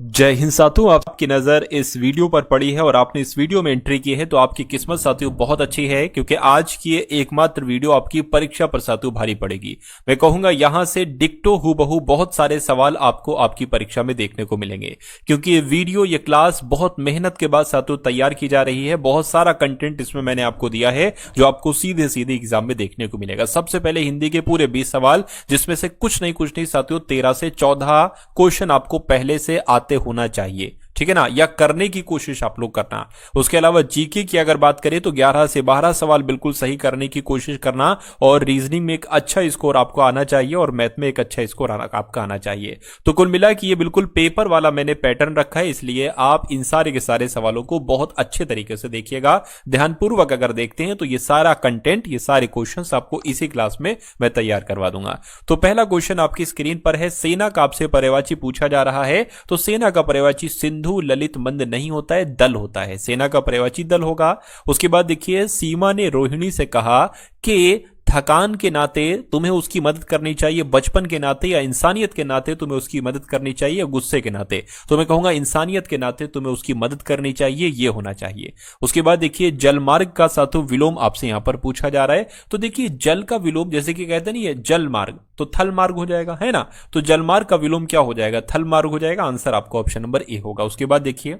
जय हिंद साथियों, आपकी नजर इस वीडियो पर पड़ी है और आपने इस वीडियो में एंट्री की है तो आपकी किस्मत साथियों बहुत अच्छी है, क्योंकि आज की ये एकमात्र वीडियो आपकी परीक्षा पर साथियों भारी पड़ेगी। मैं कहूंगा यहां से डिक्टो हूबहू बहुत सारे सवाल आपको आपकी परीक्षा में देखने को मिलेंगे, क्योंकि ये वीडियो ये क्लास बहुत मेहनत के बाद साथियों तैयार की जा रही है। बहुत सारा कंटेंट इसमें मैंने आपको दिया है जो आपको सीधे सीधे एग्जाम में देखने को मिलेगा। सबसे पहले हिंदी के पूरे 20 सवाल, जिसमें से कुछ नहीं साथियों 13 से 14 क्वेश्चन आपको पहले से आते होना चाहिए, ठीक है ना, या करने की कोशिश आप लोग करना। उसके अलावा जीके की अगर बात करें तो 11 से 12 सवाल बिल्कुल सही करने की कोशिश करना, और रीजनिंग में एक अच्छा स्कोर आपको आना चाहिए और मैथ में एक अच्छा स्कोर आपका आना चाहिए। तो कुल मिला कि ये बिल्कुल पेपर वाला मैंने पैटर्न रखा है, इसलिए आप इन सारे के सारे सवालों को बहुत अच्छे तरीके से देखिएगा। ध्यानपूर्वक अगर देखते हैं तो ये सारा कंटेंट, ये सारे क्वेश्चन आपको इसी क्लास में मैं तैयार करवा दूंगा। तो पहला क्वेश्चन आपकी स्क्रीन पर है, सेना का आपसे पर्यायवाची पूछा जा रहा है। तो सेना का पर्यायवाची सिंधु ललित मंद नहीं होता है, दल होता है। सेना का पर्यायवाची दल होगा। उसके बाद देखिए, सीमा ने रोहिणी से कहा कि थकान के नाते तुम्हें उसकी मदद करनी चाहिए, बचपन के नाते या इंसानियत के नाते तुम्हें उसकी मदद करनी चाहिए, या गुस्से के नाते। तो मैं कहूंगा इंसानियत के नाते तुम्हें उसकी मदद करनी चाहिए, ये होना चाहिए। उसके बाद देखिए, जलमार्ग का साथों विलोम आपसे यहां पर पूछा जा रहा है। तो देखिए, जल का विलोम जैसे कि कहते नहीं है जल मार्ग, तो थल मार्ग हो जाएगा, है ना। तो जलमार्ग का विलोम क्या हो जाएगा, थल मार्ग हो जाएगा। आंसर आपको ऑप्शन नंबर ए होगा। उसके बाद देखिए,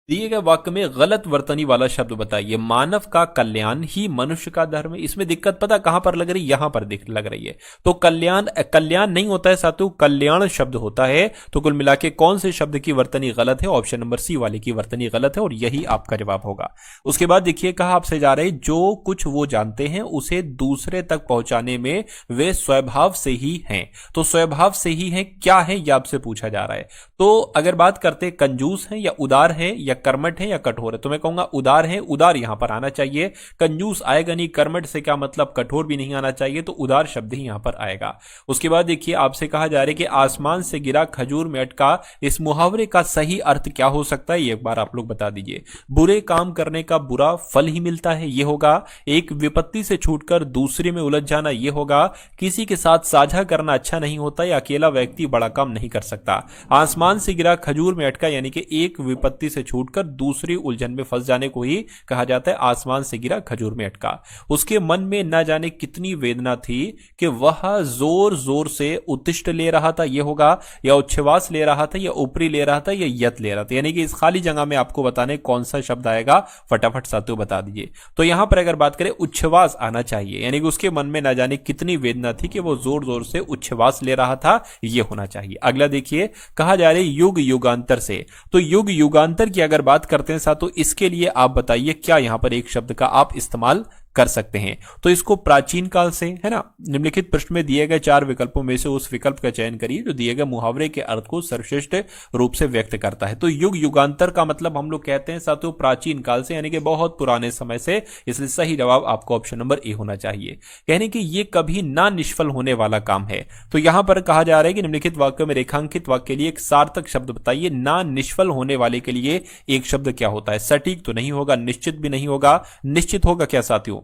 दिए गए वाक्य में गलत वर्तनी वाला शब्द बताइए। मानव का कल्याण ही मनुष्य का धर्म है। इसमें दिक्कत पता कहां पर लग रही है, यहां पर लग रही है। तो कल्याण कल्याण नहीं होता है साथियों, कल्याण शब्द होता है। तो कुल मिला के कौन से शब्द की वर्तनी गलत है, ऑप्शन नंबर सी वाले की वर्तनी गलत है, और यही आपका जवाब होगा। उसके बाद देखिए, कहा आपसे जा रहे जो कुछ वो जानते हैं उसे दूसरे तक पहुंचाने में वे स्वभाव से ही हैं। तो स्वभाव से ही है, क्या है यह आपसे पूछा जा रहा है। तो अगर बात करते कंजूस है या उदार है या कर्मठ है या कठोर है, तो मैं कहूंगा उदार है। उदार यहां पर आना चाहिए, कंजूस आएगा नहीं। कर्मठ से क्या मतलब, कठोर भी नहीं आना चाहिए, तो उदार शब्द ही यहां पर आएगा। उसके बाद देखिए, आपसे कहा जा रहा है कि आसमान से गिरा खजूर में अटका, इस मुहावरे का सही अर्थ क्या हो सकता है, ये एक बार आप लोग बता दीजिए। बुरे काम करने का बुरा फल ही मिलता है, ये होगा। एक विपत्ति से छूटकर दूसरे में उलझ जाना, ये होगा। किसी के साथ साझा करना अच्छा नहीं होता, या अकेला व्यक्ति बड़ा काम नहीं कर सकता। आसमान से गिरा खजूर में अटका, यानी कि एक विपत्ति से छूटकर दूसरी उलझन में फंस जाने को ही कहा जाता है आसमान से गिरा खजूर में अटका। उसके मन में न जाने कितनी वेदना थी कि वह जोर जोर से उत्तिष्ठ ले रहा था, यह होगा। या उच्छ्वास ले रहा था, या ऊपरी ले रहा था, या यत ले रहा था। यानी कि इस खाली जगह में आपको बताने कौन सा शब्द आएगा, फटाफट साथियों बता दीजिए। तो यहां पर अगर बात करें, उच्छ्वास आना चाहिए, यानी कि उसके मन में न जाने कितनी वेदना थी कि वो जोर जोर से उच्छ्वास ले रहा था, यह होना चाहिए। अगला देखिए, कहा जा रहा है युग युगांतर से। तो युग युगांतर की अगर बात करते हैं साथ, तो इसके लिए आप बताइए क्या यहां पर एक शब्द का आप इस्तेमाल कर सकते हैं। तो इसको प्राचीन काल से, है ना, निम्नलिखित प्रश्न में दिए गए 4 विकल्पों में से उस विकल्प का चयन करिए जो दिए गए मुहावरे के अर्थ को सर्वश्रेष्ठ रूप से व्यक्त करता है। तो युग युगांतर का मतलब हम लोग कहते हैं साथियों प्राचीन काल से, यानी कि बहुत पुराने समय से। इसलिए सही जवाब आपको ऑप्शन नंबर ए होना चाहिए। कहने कि ये कभी ना निष्फल होने वाला काम है। तो यहां पर कहा जा रहा है कि निम्नलिखित वाक्य में रेखांकित वाक्य के लिए एक सार्थक शब्द बताइए। ना निष्फल होने वाले के लिए एक शब्द क्या होता है। सटीक तो नहीं होगा, निश्चित भी नहीं होगा। निश्चित होगा क्या साथियों,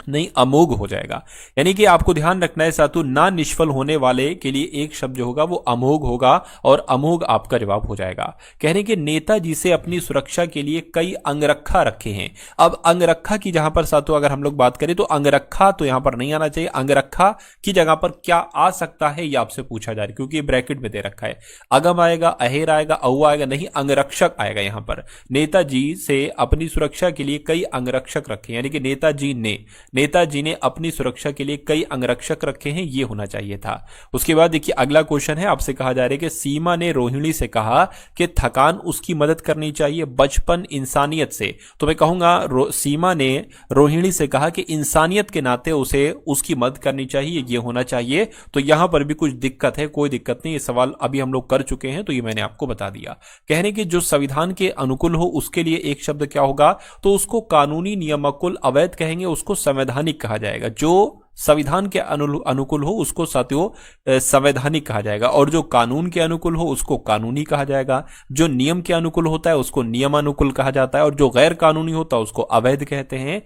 नहीं, अमोघ हो जाएगा। यानी कि आपको ध्यान रखना है साथियों, ना निष्फल होने वाले के लिए एक शब्द जो होगा वो अमोघ होगा, और अमोघ आपका जवाब हो जाएगा। कहने के नेताजी से अपनी सुरक्षा के लिए कई अंगरखा रखे हैं। अब अंगरखा की जहां पर साथियों अगर हम लोग बात करें तो अंगरखा तो यहां पर नहीं आना चाहिए। अंगरखा की जगह पर क्या आ सकता है यह आपसे पूछा जा रहा है, क्योंकि ब्रैकेट में दे रखा है। अगम आएगा, अहेर आएगा, अऊ आएगा, नहीं, अंगरक्षक आएगा यहां पर। नेताजी से अपनी सुरक्षा के लिए कई अंगरक्षक रखे, यानी कि नेताजी ने अपनी सुरक्षा के लिए कई अंगरक्षक रखे हैं, यह होना चाहिए था। उसके बाद देखिए, अगला क्वेश्चन है, आपसे कहा जा रहा है कि सीमा ने रोहिणी से कहा कि थकान उसकी मदद करनी चाहिए, बचपन इंसानियत से। तो मैं कहूंगा सीमा ने रोहिणी से कहा कि इंसानियत के नाते उसे उसकी मदद करनी चाहिए, यह होना चाहिए। तो यहां पर भी कुछ दिक्कत है, कोई दिक्कत नहीं, ये सवाल अभी हम लोग कर चुके हैं, तो ये मैंने आपको बता दिया। कहने के जो संविधान के अनुकूल हो उसके लिए एक शब्द क्या होगा, तो उसको कानूनी नियमानुकूल अवैध कहेंगे, उसको संवैधानिक कहा जाएगा। जो संविधान के अनुकूल हो उसको साथियों संवैधानिक कहा जाएगा, और जो कानून के अनुकूल हो उसको कानूनी कहा जाएगा। जो नियम के अनुकूल होता है उसको नियमानुकूल कहा जाता है, और जो गैर कानूनी होता है उसको अवैध कहते हैं।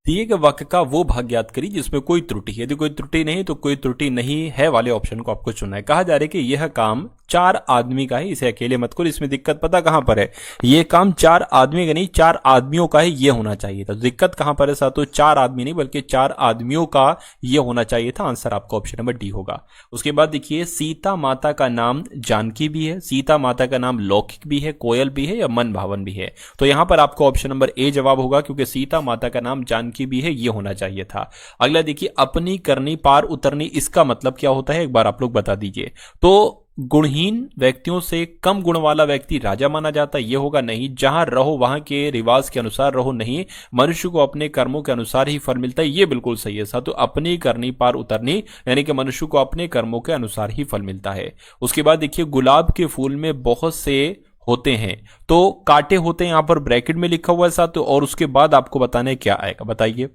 दिए गए वाक्य का वो भाग याद करिए जिसमें कोई त्रुटि है। यदि कोई त्रुटि नहीं तो कोई त्रुटि नहीं है वाले ऑप्शन को आपको चुनना है। कहा जा रहा है कि यह काम 4 आदमी का है, इसे अकेले मत करो। इसमें दिक्कत पता कहां पर है, यह काम 4 आदमी का नहीं 4 आदमियों का है, यह होना चाहिए था। दिक्कत कहां पर है साथियों, 4 आदमी नहीं बल्कि 4 आदमियों का यह होना चाहिए था। आंसर आपका ऑप्शन नंबर डी होगा। उसके बाद देखिए सीता माता का नाम जानकी भी है, सीता माता का नाम लौकिक भी है, कोयल भी है या मन भावन भी है। तो यहां पर आपको ऑप्शन नंबर ए जवाब होगा क्योंकि सीता माता का नाम जानकी भी है, यह होना चाहिए था। अगला देखिए अपनी करनी पार उतरनी, इसका मतलब क्या होता है एक बार आप लोग बता दीजिए। तो गुणहीन व्यक्तियों से कम गुण वाला व्यक्ति राजा माना जाता है, यह होगा नहीं। जहां रहो वहां के रिवाज के अनुसार रहो, नहीं। मनुष्य को अपने कर्मों के अनुसार ही फल मिलता है, यह बिल्कुल सही है साथियों। अपनी करनी पार उतरनी यानी कि मनुष्य को अपने कर्मों के अनुसार ही फल मिलता है। उसके बाद देखिए गुलाब के फूल में बहुत से होते हैं, तो कांटे होते हैं, यहां पर ब्रैकेट में लिखा हुआ है साथियों। और उसके बाद आपको बताना है क्या आएगा, बताइए।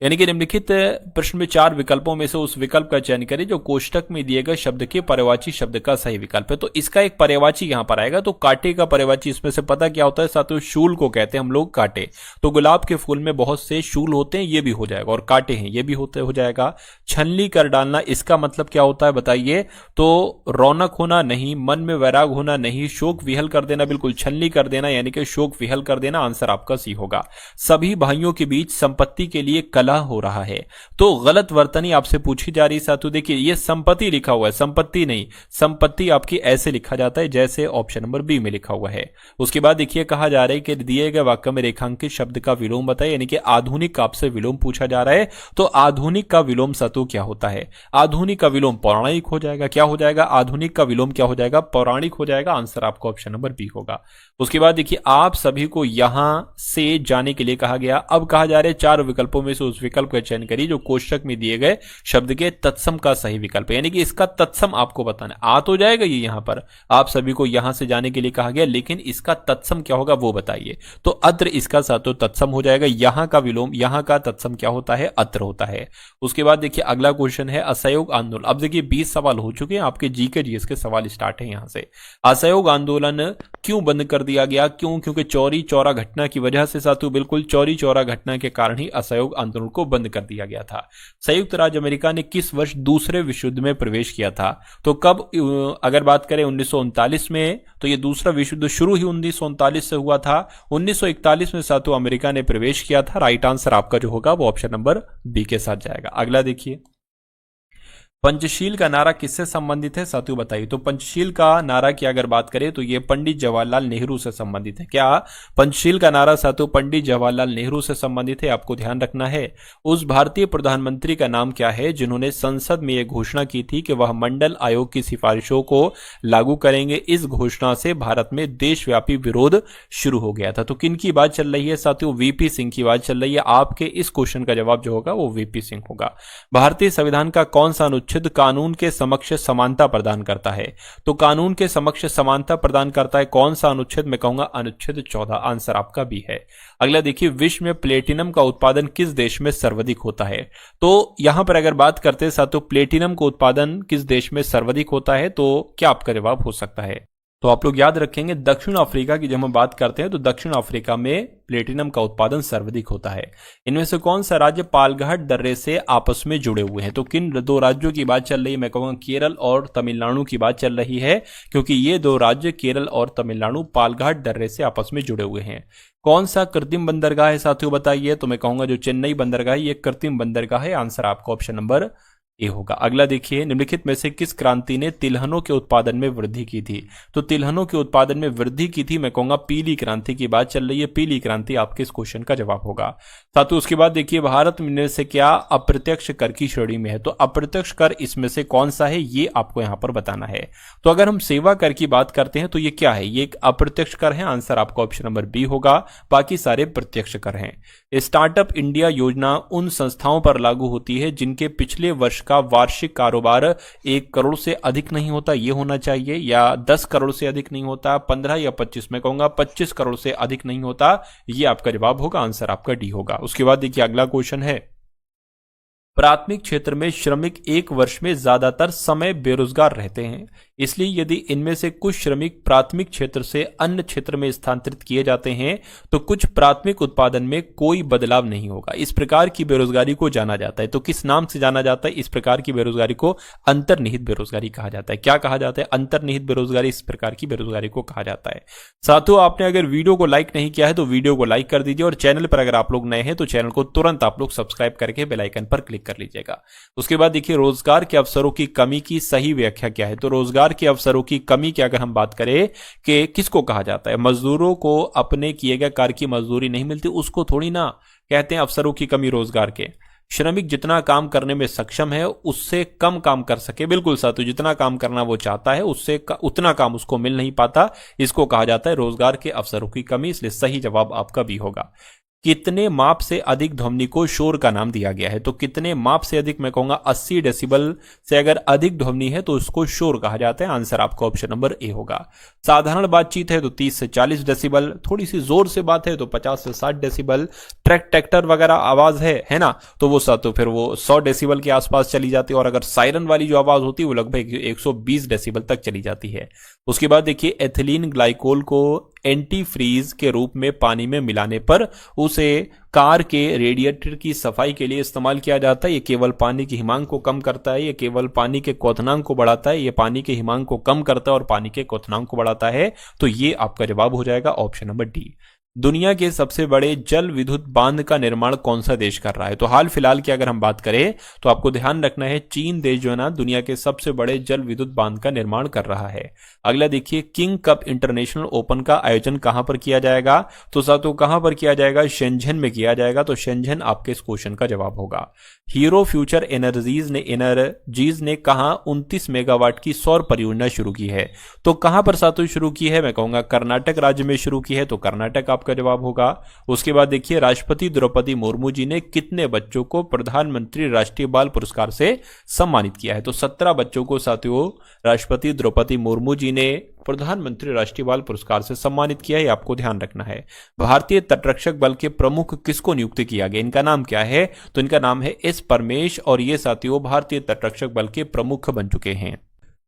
यानी कि निम्नलिखित प्रश्न में 4 विकल्पों में से उस विकल्प का चयन करें जो कोष्टक में दिए गए शब्द के पर्यायवाची शब्द का सही विकल्प है। तो इसका एक पर्यायवाची यहां पर आएगा। तो कांटे का पर्यायवाची इसमें से पता क्या होता है साथियों, शूल को कहते हैं हम लोग कांटे। तो गुलाब के फूल में बहुत से शूल होते हैं, ये भी हो जाएगा, और कांटे हैं ये भी होते हो जाएगा। छलनी कर डालना, इसका मतलब क्या होता है बताइए। तो रौनक होना नहीं, मन में वैराग होना नहीं, शोक विहल कर देना, बिल्कुल छलनी कर देना यानी कि शोक विहल कर देना। आंसर आपका सी होगा। सभी भाइयों के बीच संपत्ति के लिए हो रहा है, तो गलत वर्तनी आपसे पूछी जा रही है साथियों। देखिए ये संपत्ति लिखा हुआ है, संपत्ति नहीं, संपत्ति आपकी ऐसे लिखा जाता है जैसे ऑप्शन नंबर बी में लिखा हुआ है। उसके बाद देखिए कहा जा रहा है कि दिए गए वाक्य में रेखांकित शब्द का विलोम बताइए, यानी कि आधुनिक आपसे विलोम पूछा जा रहा है। तो आधुनिक का विलोम साथियों क्या होता है, आधुनिक का विलोम पौराणिक हो जाएगा। क्या हो जाएगा, आधुनिक का विलोम क्या हो जाएगा, पौराणिक हो जाएगा। आंसर आपको ऑप्शन नंबर बी होगा। उसके बाद देखिए आप सभी को यहां से जाने के लिए कहा गया। अब कहा जा रहा है 4 विकल्पों में से उस विकल्प का चयन करिए जो कोष्टक में दिए गए शब्द के तत्सम का सही विकल्प है, यानी कि इसका तत्सम आपको बताना है। आ तो जाएगा ये यहां पर, आप सभी को यहां से जाने के लिए कहा गया, लेकिन इसका तत्सम क्या होगा वो बताइए। तो अत्र इसका साथों तत्सम हो जाएगा। यहां का विलोम, यहां का तत्सम क्या होता है, अत्र होता है। उसके बाद देखिए अगला क्वेश्चन है असहयोग आंदोलन। अब देखिए 20 सवाल हो चुके हैं, आपके जीके जीएस के सवाल स्टार्ट है यहां से। असहयोग आंदोलन क्यों बंद कर दिया गया, क्यों, क्योंकि चौरी चौरा घटना की वजह से साथियों, बिल्कुल चौरी चौरा घटना के कारण ही असहयोग आंदोलन को बंद कर दिया गया था। संयुक्त राज्य अमेरिका ने किस वर्ष दूसरे विश्व युद्ध में प्रवेश किया था, तो कब, अगर बात करें 1939 में, तो ये दूसरा विश्व युद्ध शुरू ही 1939 से हुआ था। 1941 में साथियों अमेरिका ने प्रवेश किया था। राइट आंसर आपका जो होगा वो ऑप्शन नंबर बी के साथ जाएगा। अगला देखिए पंचशील का नारा किससे संबंधित है साथियों बताइए। तो पंचशील का नारा की अगर बात करें तो ये पंडित जवाहरलाल नेहरू से संबंधित है। क्या पंचशील का नारा साथियों पंडित जवाहरलाल नेहरू से संबंधित है, आपको ध्यान रखना है। उस भारतीय प्रधानमंत्री का नाम क्या है जिन्होंने संसद में यह घोषणा की थी कि वह मंडल आयोग की सिफारिशों को लागू करेंगे। इस घोषणा से भारत में देशव्यापी विरोध शुरू हो गया था। तो किन की बात चल रही है साथियों, वीपी सिंह की बात चल रही है। आपके इस क्वेश्चन का जवाब जो होगा वो वीपी सिंह होगा। भारतीय संविधान का कौन सा अनुच्छेद कानून के समक्ष समानता प्रदान करता है, तो कानून के समक्ष समानता प्रदान करता है कौन सा अनुच्छेद, मैं कहूंगा अनुच्छेद 14। आंसर आपका भी है। अगला देखिए विश्व में प्लेटिनम का उत्पादन किस देश में सर्वाधिक होता है, तो यहां पर अगर बात करते हैं साथियों प्लेटिनम का उत्पादन किस देश में सर्वाधिक होता है, तो क्या आपका जवाब हो सकता है। तो आप लोग याद रखेंगे दक्षिण अफ्रीका की जब हम बात करते हैं तो दक्षिण अफ्रीका में प्लेटिनम का उत्पादन सर्वाधिक होता है। इनमें से कौन सा राज्य पालघाट दर्रे से आपस में जुड़े हुए हैं, तो किन 2 राज्यों की बात चल रही है, मैं कहूंगा केरल और तमिलनाडु की बात चल रही है, क्योंकि ये 2 राज्य केरल और तमिलनाडु पालघाट दर्रे से आपस में जुड़े हुए हैं। कौन सा कृत्रिम बंदरगाह है साथियों बताइए, तो मैं कहूंगा जो चेन्नई बंदरगाह है ये कृत्रिम बंदरगाह है। आंसर आपका ऑप्शन नंबर ए होगा। अगला देखिए निम्नलिखित में से किस क्रांति ने तिलहनों के उत्पादन में वृद्धि की थी, तो तिलहनों के उत्पादन में वृद्धि की थी, मैं कहूंगा पीली क्रांति की बात चल रही है। पीली क्रांति आपके इस क्वेश्चन का जवाब होगा। साथ ही उसके बाद देखिए भारत में से क्या अप्रत्यक्ष कर की श्रेणी में है, तो अप्रत्यक्ष कर इसमें से कौन सा है ये आपको यहां पर बताना है। तो अगर हम सेवा कर की बात करते हैं तो ये क्या है, ये एक अप्रत्यक्ष कर है। आंसर आपका ऑप्शन नंबर बी होगा, बाकी सारे प्रत्यक्ष कर हैं। स्टार्टअप इंडिया योजना उन संस्थाओं पर लागू होती है जिनके पिछले वर्ष का वार्षिक कारोबार 1 करोड़ से अधिक नहीं होता, ये होना चाहिए, या 10 करोड़ से अधिक नहीं होता, 15 या 25, मैं कहूंगा 25 करोड़ से अधिक नहीं होता, ये आपका जवाब होगा। आंसर आपका डी होगा। उसके बाद देखिए अगला क्वेश्चन है प्राथमिक क्षेत्र में श्रमिक एक वर्ष में ज्यादातर समय बेरोजगार रहते हैं, इसलिए यदि इनमें से कुछ श्रमिक प्राथमिक क्षेत्र से अन्य क्षेत्र में स्थानांतरित किए जाते हैं तो कुछ प्राथमिक उत्पादन में कोई बदलाव नहीं होगा। इस प्रकार की बेरोजगारी को जाना जाता है, तो किस नाम से जाना जाता है? इस प्रकार की बेरोजगारी को अंतर्निहित बेरोजगारी कहा जाता है। क्या कहा जाता है? अंतर्निहित बेरोजगारी इस प्रकार की बेरोजगारी को कहा जाता है। साथियों, आपने अगर वीडियो को लाइक नहीं किया है तो वीडियो को लाइक कर दीजिए और चैनल पर अगर आप लोग नए हैं तो चैनल को तुरंत आप लोग सब्सक्राइब करके बेल आइकन पर क्लिक कर लीजिएगा। उसके बाद देखिए, रोजगार के अवसरों की कमी की सही व्याख्या क्या है? तो रोजगार के अवसरों की कमी की अगर हम बात करें कि किसको कहा जाता है? मजदूरों को अपने किए गए कार्य की मजदूरी नहीं मिलती, उसको थोड़ी ना कहते हैं अवसरों की कमी रोजगार के। श्रमिक जितना काम करने में सक्षम है उससे कम काम कर सके, बिल्कुल साथियों, जितना काम करना वो चाहता है उससे उतना काम उसको मिल नहीं पाता, इसको कहा जाता है रोजगार के अवसरों की कमी। इसलिए सही जवाब आपका भी होगा। कितने माप से अधिक ध्वनि को शोर का नाम दिया गया है? तो कितने माप से अधिक, मैं कहूंगा 80 डेसिबल से अगर अधिक ध्वनि है तो उसको शोर कहा जाता है। आंसर आपका ऑप्शन नंबर ए होगा। साधारण बातचीत है तो 30 से 40 डेसिबल, थोड़ी सी जोर से बात है तो 50 से 60 डेसिबल, ट्रैक्टर वगैरह आवाज है ना, तो वो तो फिर वो 100 डेसिबल के आसपास चली जाती है, और अगर सायरन वाली जो आवाज होती है वो लगभग 120 डेसिबल तक चली जाती है। उसके बाद देखिए, एथिलीन ग्लाइकोल को एंटी फ्रीज के रूप में पानी में मिलाने पर उसे कार के रेडिएटर की सफाई के लिए इस्तेमाल किया जाता है। ये केवल पानी के हिमांक को कम करता है, ये केवल पानी के क्वथनांक को बढ़ाता है, ये पानी के हिमांक को कम करता है और पानी के क्वथनांक को बढ़ाता है। तो ये आपका जवाब हो जाएगा ऑप्शन नंबर डी। दुनिया के सबसे बड़े जल विद्युत बांध का निर्माण कौन सा देश कर रहा है? तो हाल फिलहाल की अगर हम बात करें तो आपको ध्यान रखना है, चीन देश जो है ना दुनिया के सबसे बड़े जल विद्युत बांध का निर्माण कर रहा है। अगला देखिए, किंग कप इंटरनेशनल ओपन का आयोजन कहां पर किया जाएगा? तो साथियों, कहां पर किया जाएगा? शेंझेन में किया जाएगा। तो शेंझेन आपके इस क्वेश्चन का जवाब होगा। हीरो फ्यूचर एनर्जीज ने कहा 29 मेगावाट की सौर परियोजना शुरू की है? तो कहां पर साथियों शुरू की है? मैं कहूंगा कर्नाटक राज्य में शुरू की है, तो कर्नाटक आपका जवाब होगा। उसके बाद देखिए, राष्ट्रपति द्रौपदी मुर्मू जी ने कितने बच्चों को प्रधानमंत्री राष्ट्रीय बाल पुरस्कार से सम्मानित किया है? तो 17 बच्चों को साथियों राष्ट्रपति द्रौपदी मुर्मू जी ने प्रधानमंत्री राष्ट्रीय बाल पुरस्कार से सम्मानित किया है, आपको ध्यान रखना है। भारतीय तटरक्षक बल के प्रमुख किसको नियुक्त किया गया? इनका नाम क्या है? तो इनका नाम है एस परमेश, और ये साथियों भारतीय तटरक्षक बल के प्रमुख बन चुके हैं।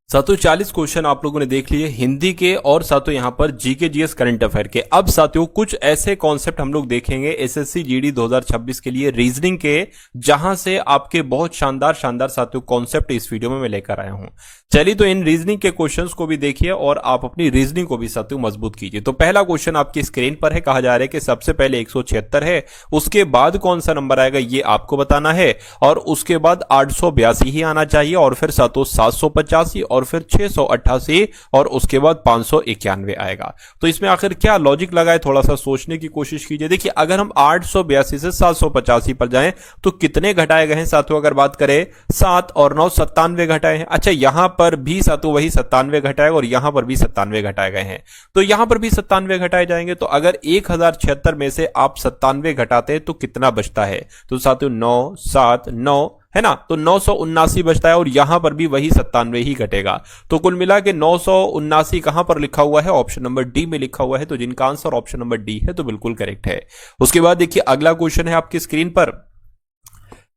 साथियों, 40 क्वेश्चन आप लोगों ने देख लिए हिंदी के, और साथियों यहां पर जीके जीएस करंट अफेयर के। अब साथियों कुछ ऐसे कॉन्सेप्ट हम लोग देखेंगे एसएससी जीडी 2026 के लिए रीजनिंग के, जहां से आपके बहुत शानदार साथियों कॉन्सेप्ट इस वीडियो में मैं लेकर आया हूं। चलिए, तो इन रीजनिंग के क्वेश्चंस को भी देखिए और आप अपनी रीजनिंग को भी साथियों मजबूत कीजिए। तो पहला क्वेश्चन आपकी स्क्रीन पर है, कहा जा रहा है कि सबसे पहले 176 है, उसके बाद कौन सा नंबर आएगा ये आपको बताना है, और उसके बाद 882 ही आना चाहिए, और फिर साथियों 785, और फिर 688, और उसके बाद 591 आएगा। तो इसमें आखिर क्या लॉजिक लगा है, थोड़ा सा सोचने की कोशिश कीजिए। देखिए, अगर हम 882 से 785 पर जाएं तो कितने घटाए गए हैं साथियों? अगर बात करें 7 और 9 97 घटाए हैं। अच्छा, यहां पर भी साथियों वही 97 घटाएगा, और यहां पर भी 97 घटाए गए हैं, तो यहां पर भी 97 घटाए जाएंगे। तो अगर 1076 में से आप 97 घटाते हैं तो कितना बचता है? तो साथियों 9 7 9 है ना, तो 979 बचता है, और यहां पर भी वही 97 ही घटेगा। तो कुल मिला के 979 कहां पर लिखा हुआ है? ऑप्शन नंबर डी में लिखा हुआ है। तो जिनका आंसर ऑप्शन नंबर डी है तो बिल्कुल करेक्ट है। उसके बाद देखिए, अगला क्वेश्चन है आपकी स्क्रीन पर,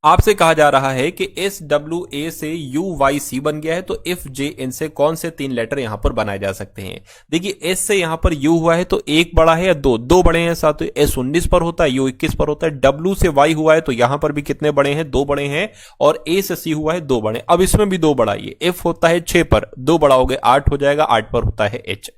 आपसे कहा जा रहा है कि SWA से UYC बन गया है, तो FJN से कौन से 3 लेटर यहां पर बनाए जा सकते हैं? देखिए, S से यहां पर U हुआ है तो एक बड़ा है या दो बड़े हैं साथ? S 19 पर होता है, U 21 पर होता है। W से Y हुआ है तो यहां पर भी कितने बड़े हैं? 2 बड़े हैं, और A से C हुआ है 2 बड़े। अब इसमें भी 2 बड़ा, ये F होता है 6 पर, 2 बड़ा हो गए 8 हो जाएगा, 8 पर होता है H।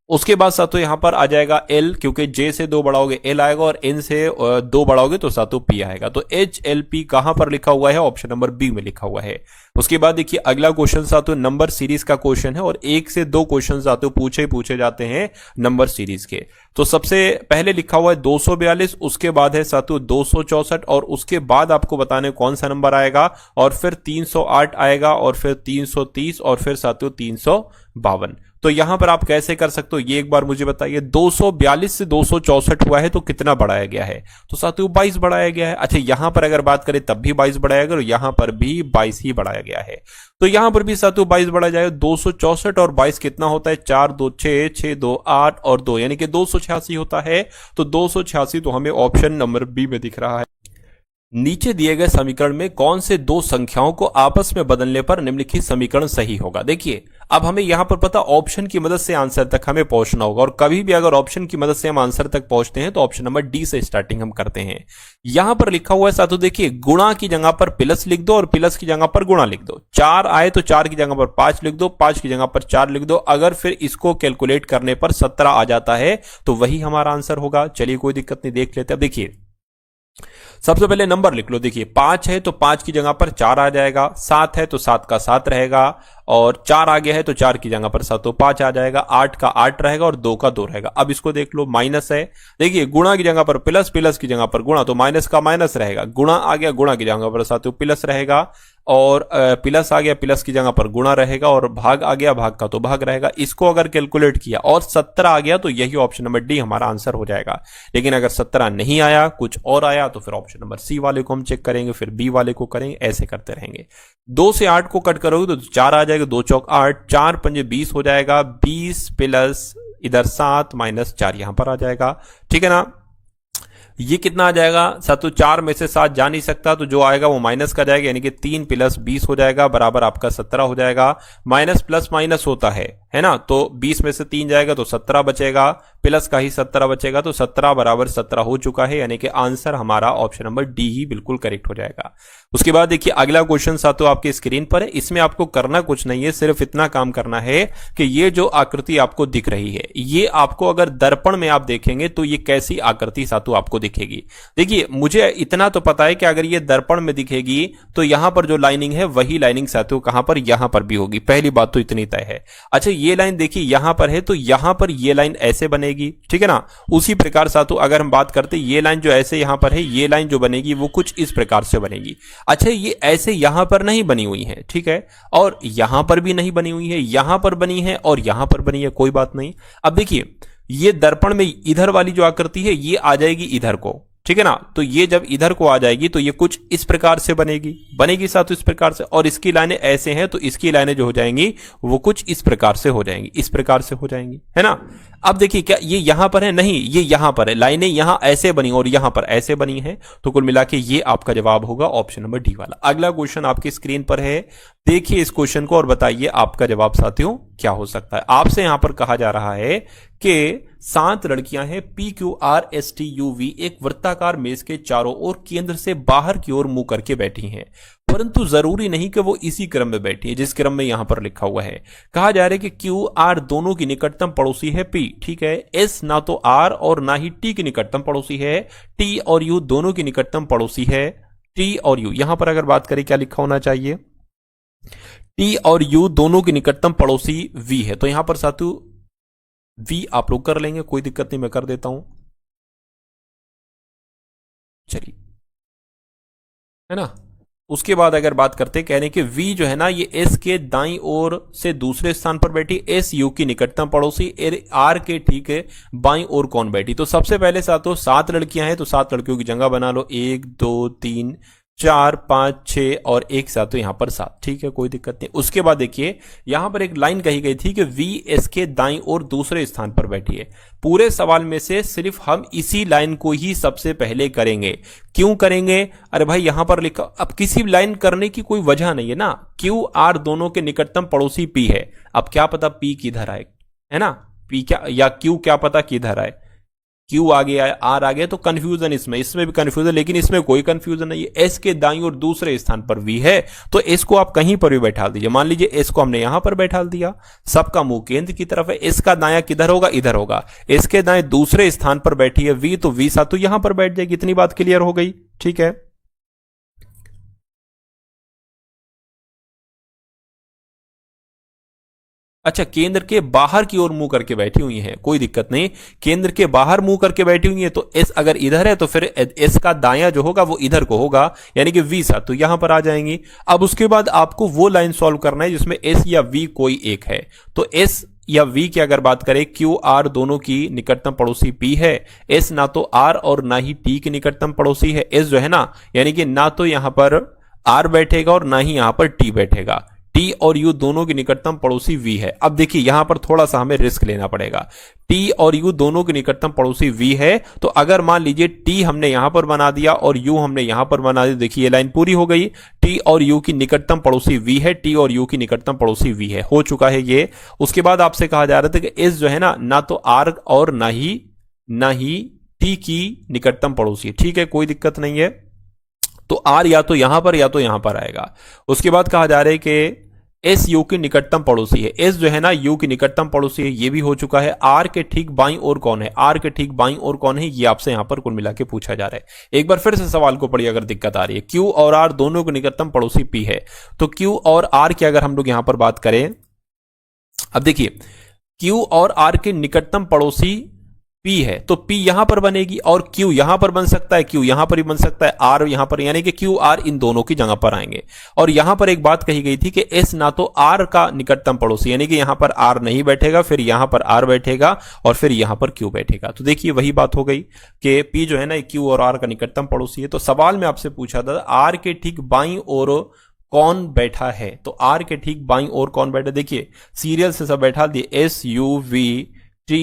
उसके बाद साथियों यहां पर आ जाएगा L, क्योंकि J से 2 बड़ा हो गए L आएगा, और N से 2 बड़ा हो गए तो साथियों P आएगा। तो HLP कहां पर लिखा हुआ है? ऑप्शन नंबर बी में लिखा हुआ है। उसके बाद देखिए, अगला क्वेश्चन साथियों नंबर सीरीज का क्वेश्चन है, और 1 से 2 क्वेश्चन साथियों पूछे जाते हैं नंबर सीरीज के। तो सबसे पहले लिखा हुआ है 242, उसके बाद है साथियों 264, और उसके बाद आपको बताने कौन सा नंबर आएगा, और फिर 308 आएगा, और फिर 330, और फिर साथियों 352। तो यहां पर आप कैसे कर सकते हो ये एक बार मुझे बताइए। 242 से 264 हुआ है तो कितना बढ़ाया गया है? तो साथियों 22 बढ़ाया गया है। अच्छा, यहां पर अगर बात करें तब भी 22 बढ़ाया गया, और यहां पर भी 22 ही बढ़ाया गया है। तो यहां पर भी साथियों 22 बढ़ाया जाएगा। 264 और 22 कितना होता है? 4 2 6 6 2 8 और 2, यानी कि 286 होता है। तो 286 तो हमें ऑप्शन नंबर बी में दिख रहा है। नीचे दिए गए समीकरण में कौन से दो संख्याओं को आपस में बदलने पर निम्नलिखित समीकरण सही होगा। देखिए अब हमें यहां पर पता ऑप्शन की मदद से आंसर तक हमें पहुंचना होगा, और कभी भी अगर ऑप्शन की मदद से हम आंसर तक पहुंचते हैं तो ऑप्शन नंबर डी से स्टार्टिंग हम करते हैं। यहां पर लिखा हुआ है साथियों, देखिए गुणा की जगह पर प्लस लिख दो और प्लस की जगह पर गुणा लिख दो। 4 आए तो 4 की जगह पर 5 लिख दो, 5 की जगह पर 4 लिख दो। अगर फिर इसको कैलकुलेट करने पर 17 आ जाता है तो वही हमारा आंसर होगा। चलिए कोई दिक्कत नहीं, देख लेते हैं। अब देखिए सबसे पहले नंबर लिख लो। देखिए 5 है तो 5 की जगह पर 4 आ जाएगा, 7 है तो 7 का 7 रहेगा, और 4 आ गया है तो 4 की जगह पर 7 तो 5 आ जाएगा, 8 का 8 रहेगा और 2 का 2 रहेगा। अब इसको देख लो, माइनस है, देखिए गुणा की जगह पर प्लस, प्लस की जगह पर गुणा, तो माइनस का माइनस रहेगा, गुणा आ गया, गुणा की जगह पर साथ प्लस रहेगा, और प्लस आ गया, प्लस की जगह पर गुणा रहेगा, और भाग आ गया, भाग का तो भाग रहेगा। इसको अगर कैलकुलेट किया और 17 आ गया तो यही ऑप्शन नंबर डी हमारा आंसर हो जाएगा। लेकिन अगर 17 नहीं आया, कुछ और आया, तो फिर ऑप्शन नंबर सी वाले को हम चेक करेंगे, फिर बी वाले को करेंगे, ऐसे करते रहेंगे। 2 से 8 को कट करोगे तो 4 आ जाएगा, 2 चौक 8, 4 पंजे 20 हो जाएगा, 20 प्लस इधर 7 माइनस 4 यहां पर आ जाएगा, ठीक है ना। ये कितना आ जाएगा साथियों, 4 में से 7 जा नहीं सकता तो जो आएगा वो माइनस का जाएगा, यानी कि 3 प्लस 20 हो जाएगा बराबर आपका 17 हो जाएगा। माइनस प्लस माइनस होता है ना, तो 20 में से 3 जाएगा तो 17 बचेगा, प्लस का ही 17 बचेगा, तो 17 बराबर 17 हो चुका है, यानी कि आंसर हमारा ऑप्शन नंबर डी ही बिल्कुल करेक्ट हो जाएगा। उसके बाद देखिए अगला क्वेश्चन साथियों आपके स्क्रीन पर है। इसमें आपको करना कुछ नहीं है, सिर्फ इतना काम करना है कि ये जो आकृति आपको दिख रही है, ये आपको अगर दर्पण में आप देखेंगे तो ये कैसी आकृति साथियों आपको दिखेगी। देखिए मुझे इतना तो पता है कि अगर ये दर्पण में दिखेगी तो यहां पर जो लाइनिंग है वही लाइनिंग साथियों कहां पर, यहां पर भी होगी। पहली बात तो इतनी तय है। अच्छा ये लाइन देखिए यहां पर है तो यहां पर ये लाइन ऐसे बनेगी, ठीक है ना। उसी प्रकार साथियों अगर हम बात करते ये लाइन जो ऐसे यहां पर है, ये लाइन जो बनेगी वो कुछ इस प्रकार से बनेगी। अच्छा ये ऐसे यहां पर नहीं बनी हुई है, ठीक है, और यहां पर भी नहीं बनी हुई है, यहां पर बनी है और यहां पर बनी है, कोई बात नहीं। अब देखिए ये दर्पण में इधर वाली जो आकृति है ये आ जाएगी इधर को, ठीक है ना। तो ये जब इधर को आ जाएगी तो ये कुछ इस प्रकार से बनेगी साथियों, इस प्रकार से, और इसकी लाइनें ऐसे हैं तो इसकी लाइनें जो हो जाएंगी वो कुछ इस प्रकार से हो जाएंगी, इस प्रकार से हो जाएंगी, है ना। अब देखिए क्या ये यहां पर है, नहीं ये यहां पर है, लाइनें यहां ऐसे बनी और यहां पर ऐसे बनी है, तो कुल मिला के ये आपका जवाब होगा ऑप्शन नंबर डी वाला। अगला क्वेश्चन आपकी स्क्रीन पर है, देखिए इस क्वेश्चन को और बताइए आपका जवाब साथियों क्या हो सकता है। आपसे यहां पर कहा जा रहा है कि 7 लड़कियां हैं PQRSTUV एक वृत्ताकार मेज के चारों ओर केंद्र से बाहर की ओर मुंह करके बैठी हैं, परंतु जरूरी नहीं कि वो इसी क्रम में बैठी है जिस क्रम में यहां पर लिखा हुआ है। कहा जा रहा है कि QR दोनों की निकटतम पड़ोसी है P, ठीक है। S ना तो R और ना ही T की निकटतम पड़ोसी है, T और U दोनों की निकटतम पड़ोसी है, T और U यहां पर अगर बात करें क्या लिखा होना चाहिए, T और U दोनों की निकटतम पड़ोसी V है, तो यहां पर साथियों V आप लोग कर लेंगे, कोई दिक्कत नहीं, मैं कर देता हूं, चलिए, है ना। उसके बाद अगर बात करते कह रहे हैं कि V जो है ना ये S के दाईं ओर से दूसरे स्थान पर बैठी, S U की निकटतम पड़ोसी R के ठीक है बाईं ओर कौन बैठी। तो सबसे पहले साथियों 7 लड़कियां हैं तो 7 लड़कियों की जगह बना लो, 1 2 3 4 5 6 और एक साथ, तो यहां पर 7, ठीक है, कोई दिक्कत नहीं। उसके बाद देखिए यहां पर एक लाइन कही गई थी कि VS के दाईं ओर दूसरे स्थान पर बैठी है। पूरे सवाल में से सिर्फ हम इसी लाइन को ही सबसे पहले करेंगे। क्यों करेंगे, अरे भाई यहां पर लिखा, अब किसी लाइन करने की कोई वजह नहीं है ना। QR दोनों के निकटतम पड़ोसी P है, अब क्या पता P किधर आए, है ना, P क्या या Q क्या पता किधर आए, Q आ गया R आ गया, तो कंफ्यूजन इसमें भी कंफ्यूजन, लेकिन इसमें कोई कंफ्यूजन नहीं है। S के दाईं और दूसरे स्थान पर V है तो S को आप कहीं पर भी बैठा दीजिए। मान लीजिए S को हमने यहां पर बैठा दिया, सबका मुंह केंद्र की तरफ है, S का दाया किधर होगा, इधर होगा। S के दाएं दूसरे स्थान पर बैठी है V, तो V साथ तो यहां पर बैठ जाएगी। इतनी बात क्लियर हो गई, ठीक है। अच्छा केंद्र के बाहर की ओर मुंह करके बैठी हुई है, कोई दिक्कत नहीं, केंद्र के बाहर मुंह करके बैठी हुई है तो S अगर इधर है तो फिर S का दायां जो होगा वो इधर को होगा, यानी कि V साथ तो यहां पर आ जाएंगी। अब उसके बाद आपको वो लाइन सॉल्व करना है जिसमें S या V कोई एक है, तो S या V की अगर बात करें, QR दोनों की निकटतम पड़ोसी P है, S ना तो R और ना ही T की निकटतम पड़ोसी है। S जो है ना, यानी कि ना तो यहां पर R बैठेगा और ना ही यहां पर T बैठेगा, टी और यू दोनों के निकटतम पड़ोसी वी है। अब देखिए यहां पर थोड़ा सा हमें रिस्क लेना पड़ेगा। टी और यू दोनों के निकटतम पड़ोसी वी है, तो अगर मान लीजिए टी हमने यहां पर बना दिया और यू हमने यहां पर बना दिया, देखिए ये लाइन पूरी हो गई। टी और यू की निकटतम पड़ोसी वी है, टी और यू की निकटतम पड़ोसी वी है, हो चुका है ये। उसके बाद आपसे कहा जा रहा था कि एस जो है ना तो आर और ना ही टी की निकटतम पड़ोसी है। ठीक है, कोई दिक्कत नहीं है। तो आर या तो यहां पर या तो यहां पर आएगा। उसके बाद कहा जा रहा है कि एस यू की निकटतम पड़ोसी है। एस जो है ना यू की निकटतम पड़ोसी है, ये भी हो चुका है। आर के ठीक बाईं ओर कौन है, आर के ठीक बाईं ओर कौन है, ये आपसे यहां पर कुल मिला के पूछा जा रहा है। एक बार फिर से सवाल को पढ़िए अगर दिक्कत आ रही है। क्यू और आर दोनों के निकटतम पड़ोसी पी है, तो क्यू और आर की अगर हम लोग यहां पर बात करें, अब देखिए क्यू और आर के निकटतम पड़ोसी P है, तो P यहां पर बनेगी और Q यहां पर बन सकता है, Q यहां पर भी बन सकता है, R यहां पर, यानी कि Q R इन दोनों की जगह पर आएंगे। और यहां पर एक बात कही गई थी कि S ना तो R का निकटतम पड़ोसी, यानी कि यहां पर R नहीं बैठेगा, फिर यहां पर R बैठेगा और फिर यहां पर Q बैठेगा। तो देखिए वही बात हो गई कि P जो है ना Q और R का निकटतम पड़ोसी है। तो सवाल में आपसे पूछा था R के ठीक बाईं ओर कौन बैठा है, तो R के ठीक बाईं ओर कौन बैठा, देखिए सीरियल से सब बैठा दिए, SUV T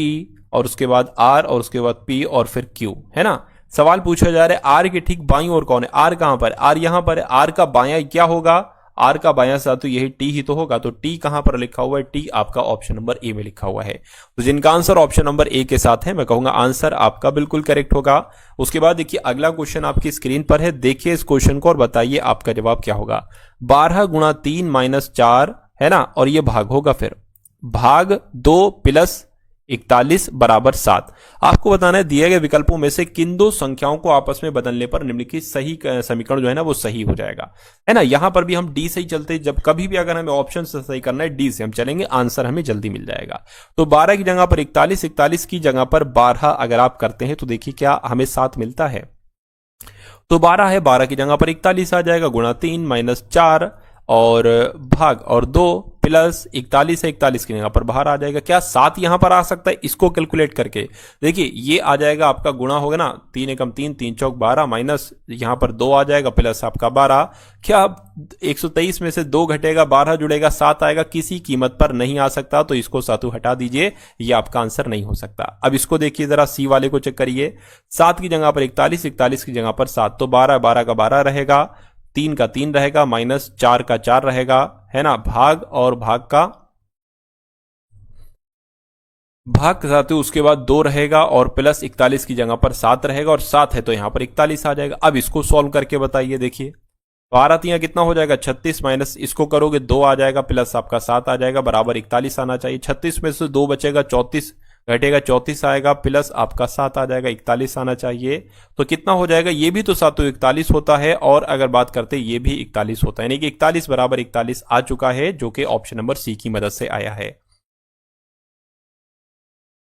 और उसके बाद आर और उसके बाद पी और फिर क्यू, है ना। सवाल पूछा जा रहा है आर के ठीक बाईं ओर कौन है, आर कहां पर है, आर यहां पर है। आर का बायां क्या होगा, आर का बायां साथी यही टी ही तो होगा, तो टी कहां पर लिखा हुआ है, टी आपका ऑप्शन नंबर ए में लिखा हुआ है। तो जिनका आंसर ऑप्शन नंबर ए के साथ है, मैं कहूंगा आंसर आपका बिल्कुल करेक्ट होगा। उसके बाद देखिए अगला क्वेश्चन आपकी स्क्रीन पर है, देखिए इस क्वेश्चन को और बताइए आपका जवाब क्या होगा। 12 गुणा 3 - 4 है ना, और ये भाग होगा, फिर भाग 2 प्लस 41 बराबर 7। आपको बताना है दिए गए विकल्पों में से किन दो संख्याओं को आपस में बदलने पर निम्नलिखित सही समीकरण जो है ना वो सही हो जाएगा, है ना। यहां पर भी हम डी से ही चलते, जब कभी भी अगर हमें ऑप्शन से सही करना है डी से हम चलेंगे, आंसर हमें जल्दी मिल जाएगा। तो 12 की जगह पर 41, 41 की जगह पर 12 अगर आप करते हैं तो देखिए क्या हमें 7 मिलता है। तो 12 है, 12 की जगह पर 41 आ जाएगा, गुणा 3 - 4 और भाग और 2 प्लस 41 है, 41 की जगह पर बाहर आ जाएगा। क्या 7 यहां पर आ सकता है, इसको कैलकुलेट करके देखिए ये आ जाएगा आपका, गुणा होगा ना 3 एकम 3, 3 चौक 12 माइनस यहां पर 2 आ जाएगा प्लस आपका 12। क्या 123 में से 2 घटेगा, 12 जुड़ेगा, 7 आएगा, किसी कीमत पर नहीं आ सकता, तो इसको सातु हटा दीजिए, ये आपका आंसर नहीं हो सकता। अब इसको देखिए जरा सी वाले को चेक करिए, 7 की जगह पर 41, 41 की जगह पर 7, तो 12, 12 का 12 रहेगा, 3 का 3 रहेगा, माइनस 4 का 4 रहेगा, है ना। भाग और भाग का भाग के साथ उसके बाद 2 रहेगा और प्लस 41 की जगह पर 7 रहेगा, और 7 है तो यहां पर 41 आ जाएगा। अब इसको सॉल्व करके बताइए, देखिए 12 3 कितना हो जाएगा 36, माइनस इसको करोगे 2 आ जाएगा, प्लस आपका 7 आ जाएगा, बराबर 41 आना चाहिए। 36 में से 2 बचेगा, 34 घटेगा, 34 आएगा, प्लस आपका 7 आ जाएगा, 41 आना चाहिए। तो कितना हो जाएगा, ये भी तो 7 तो 41 होता है, और अगर बात करते ये भी 41 होता है, यानी कि 41 बराबर 41 आ चुका है, जो कि ऑप्शन नंबर सी की मदद से आया है।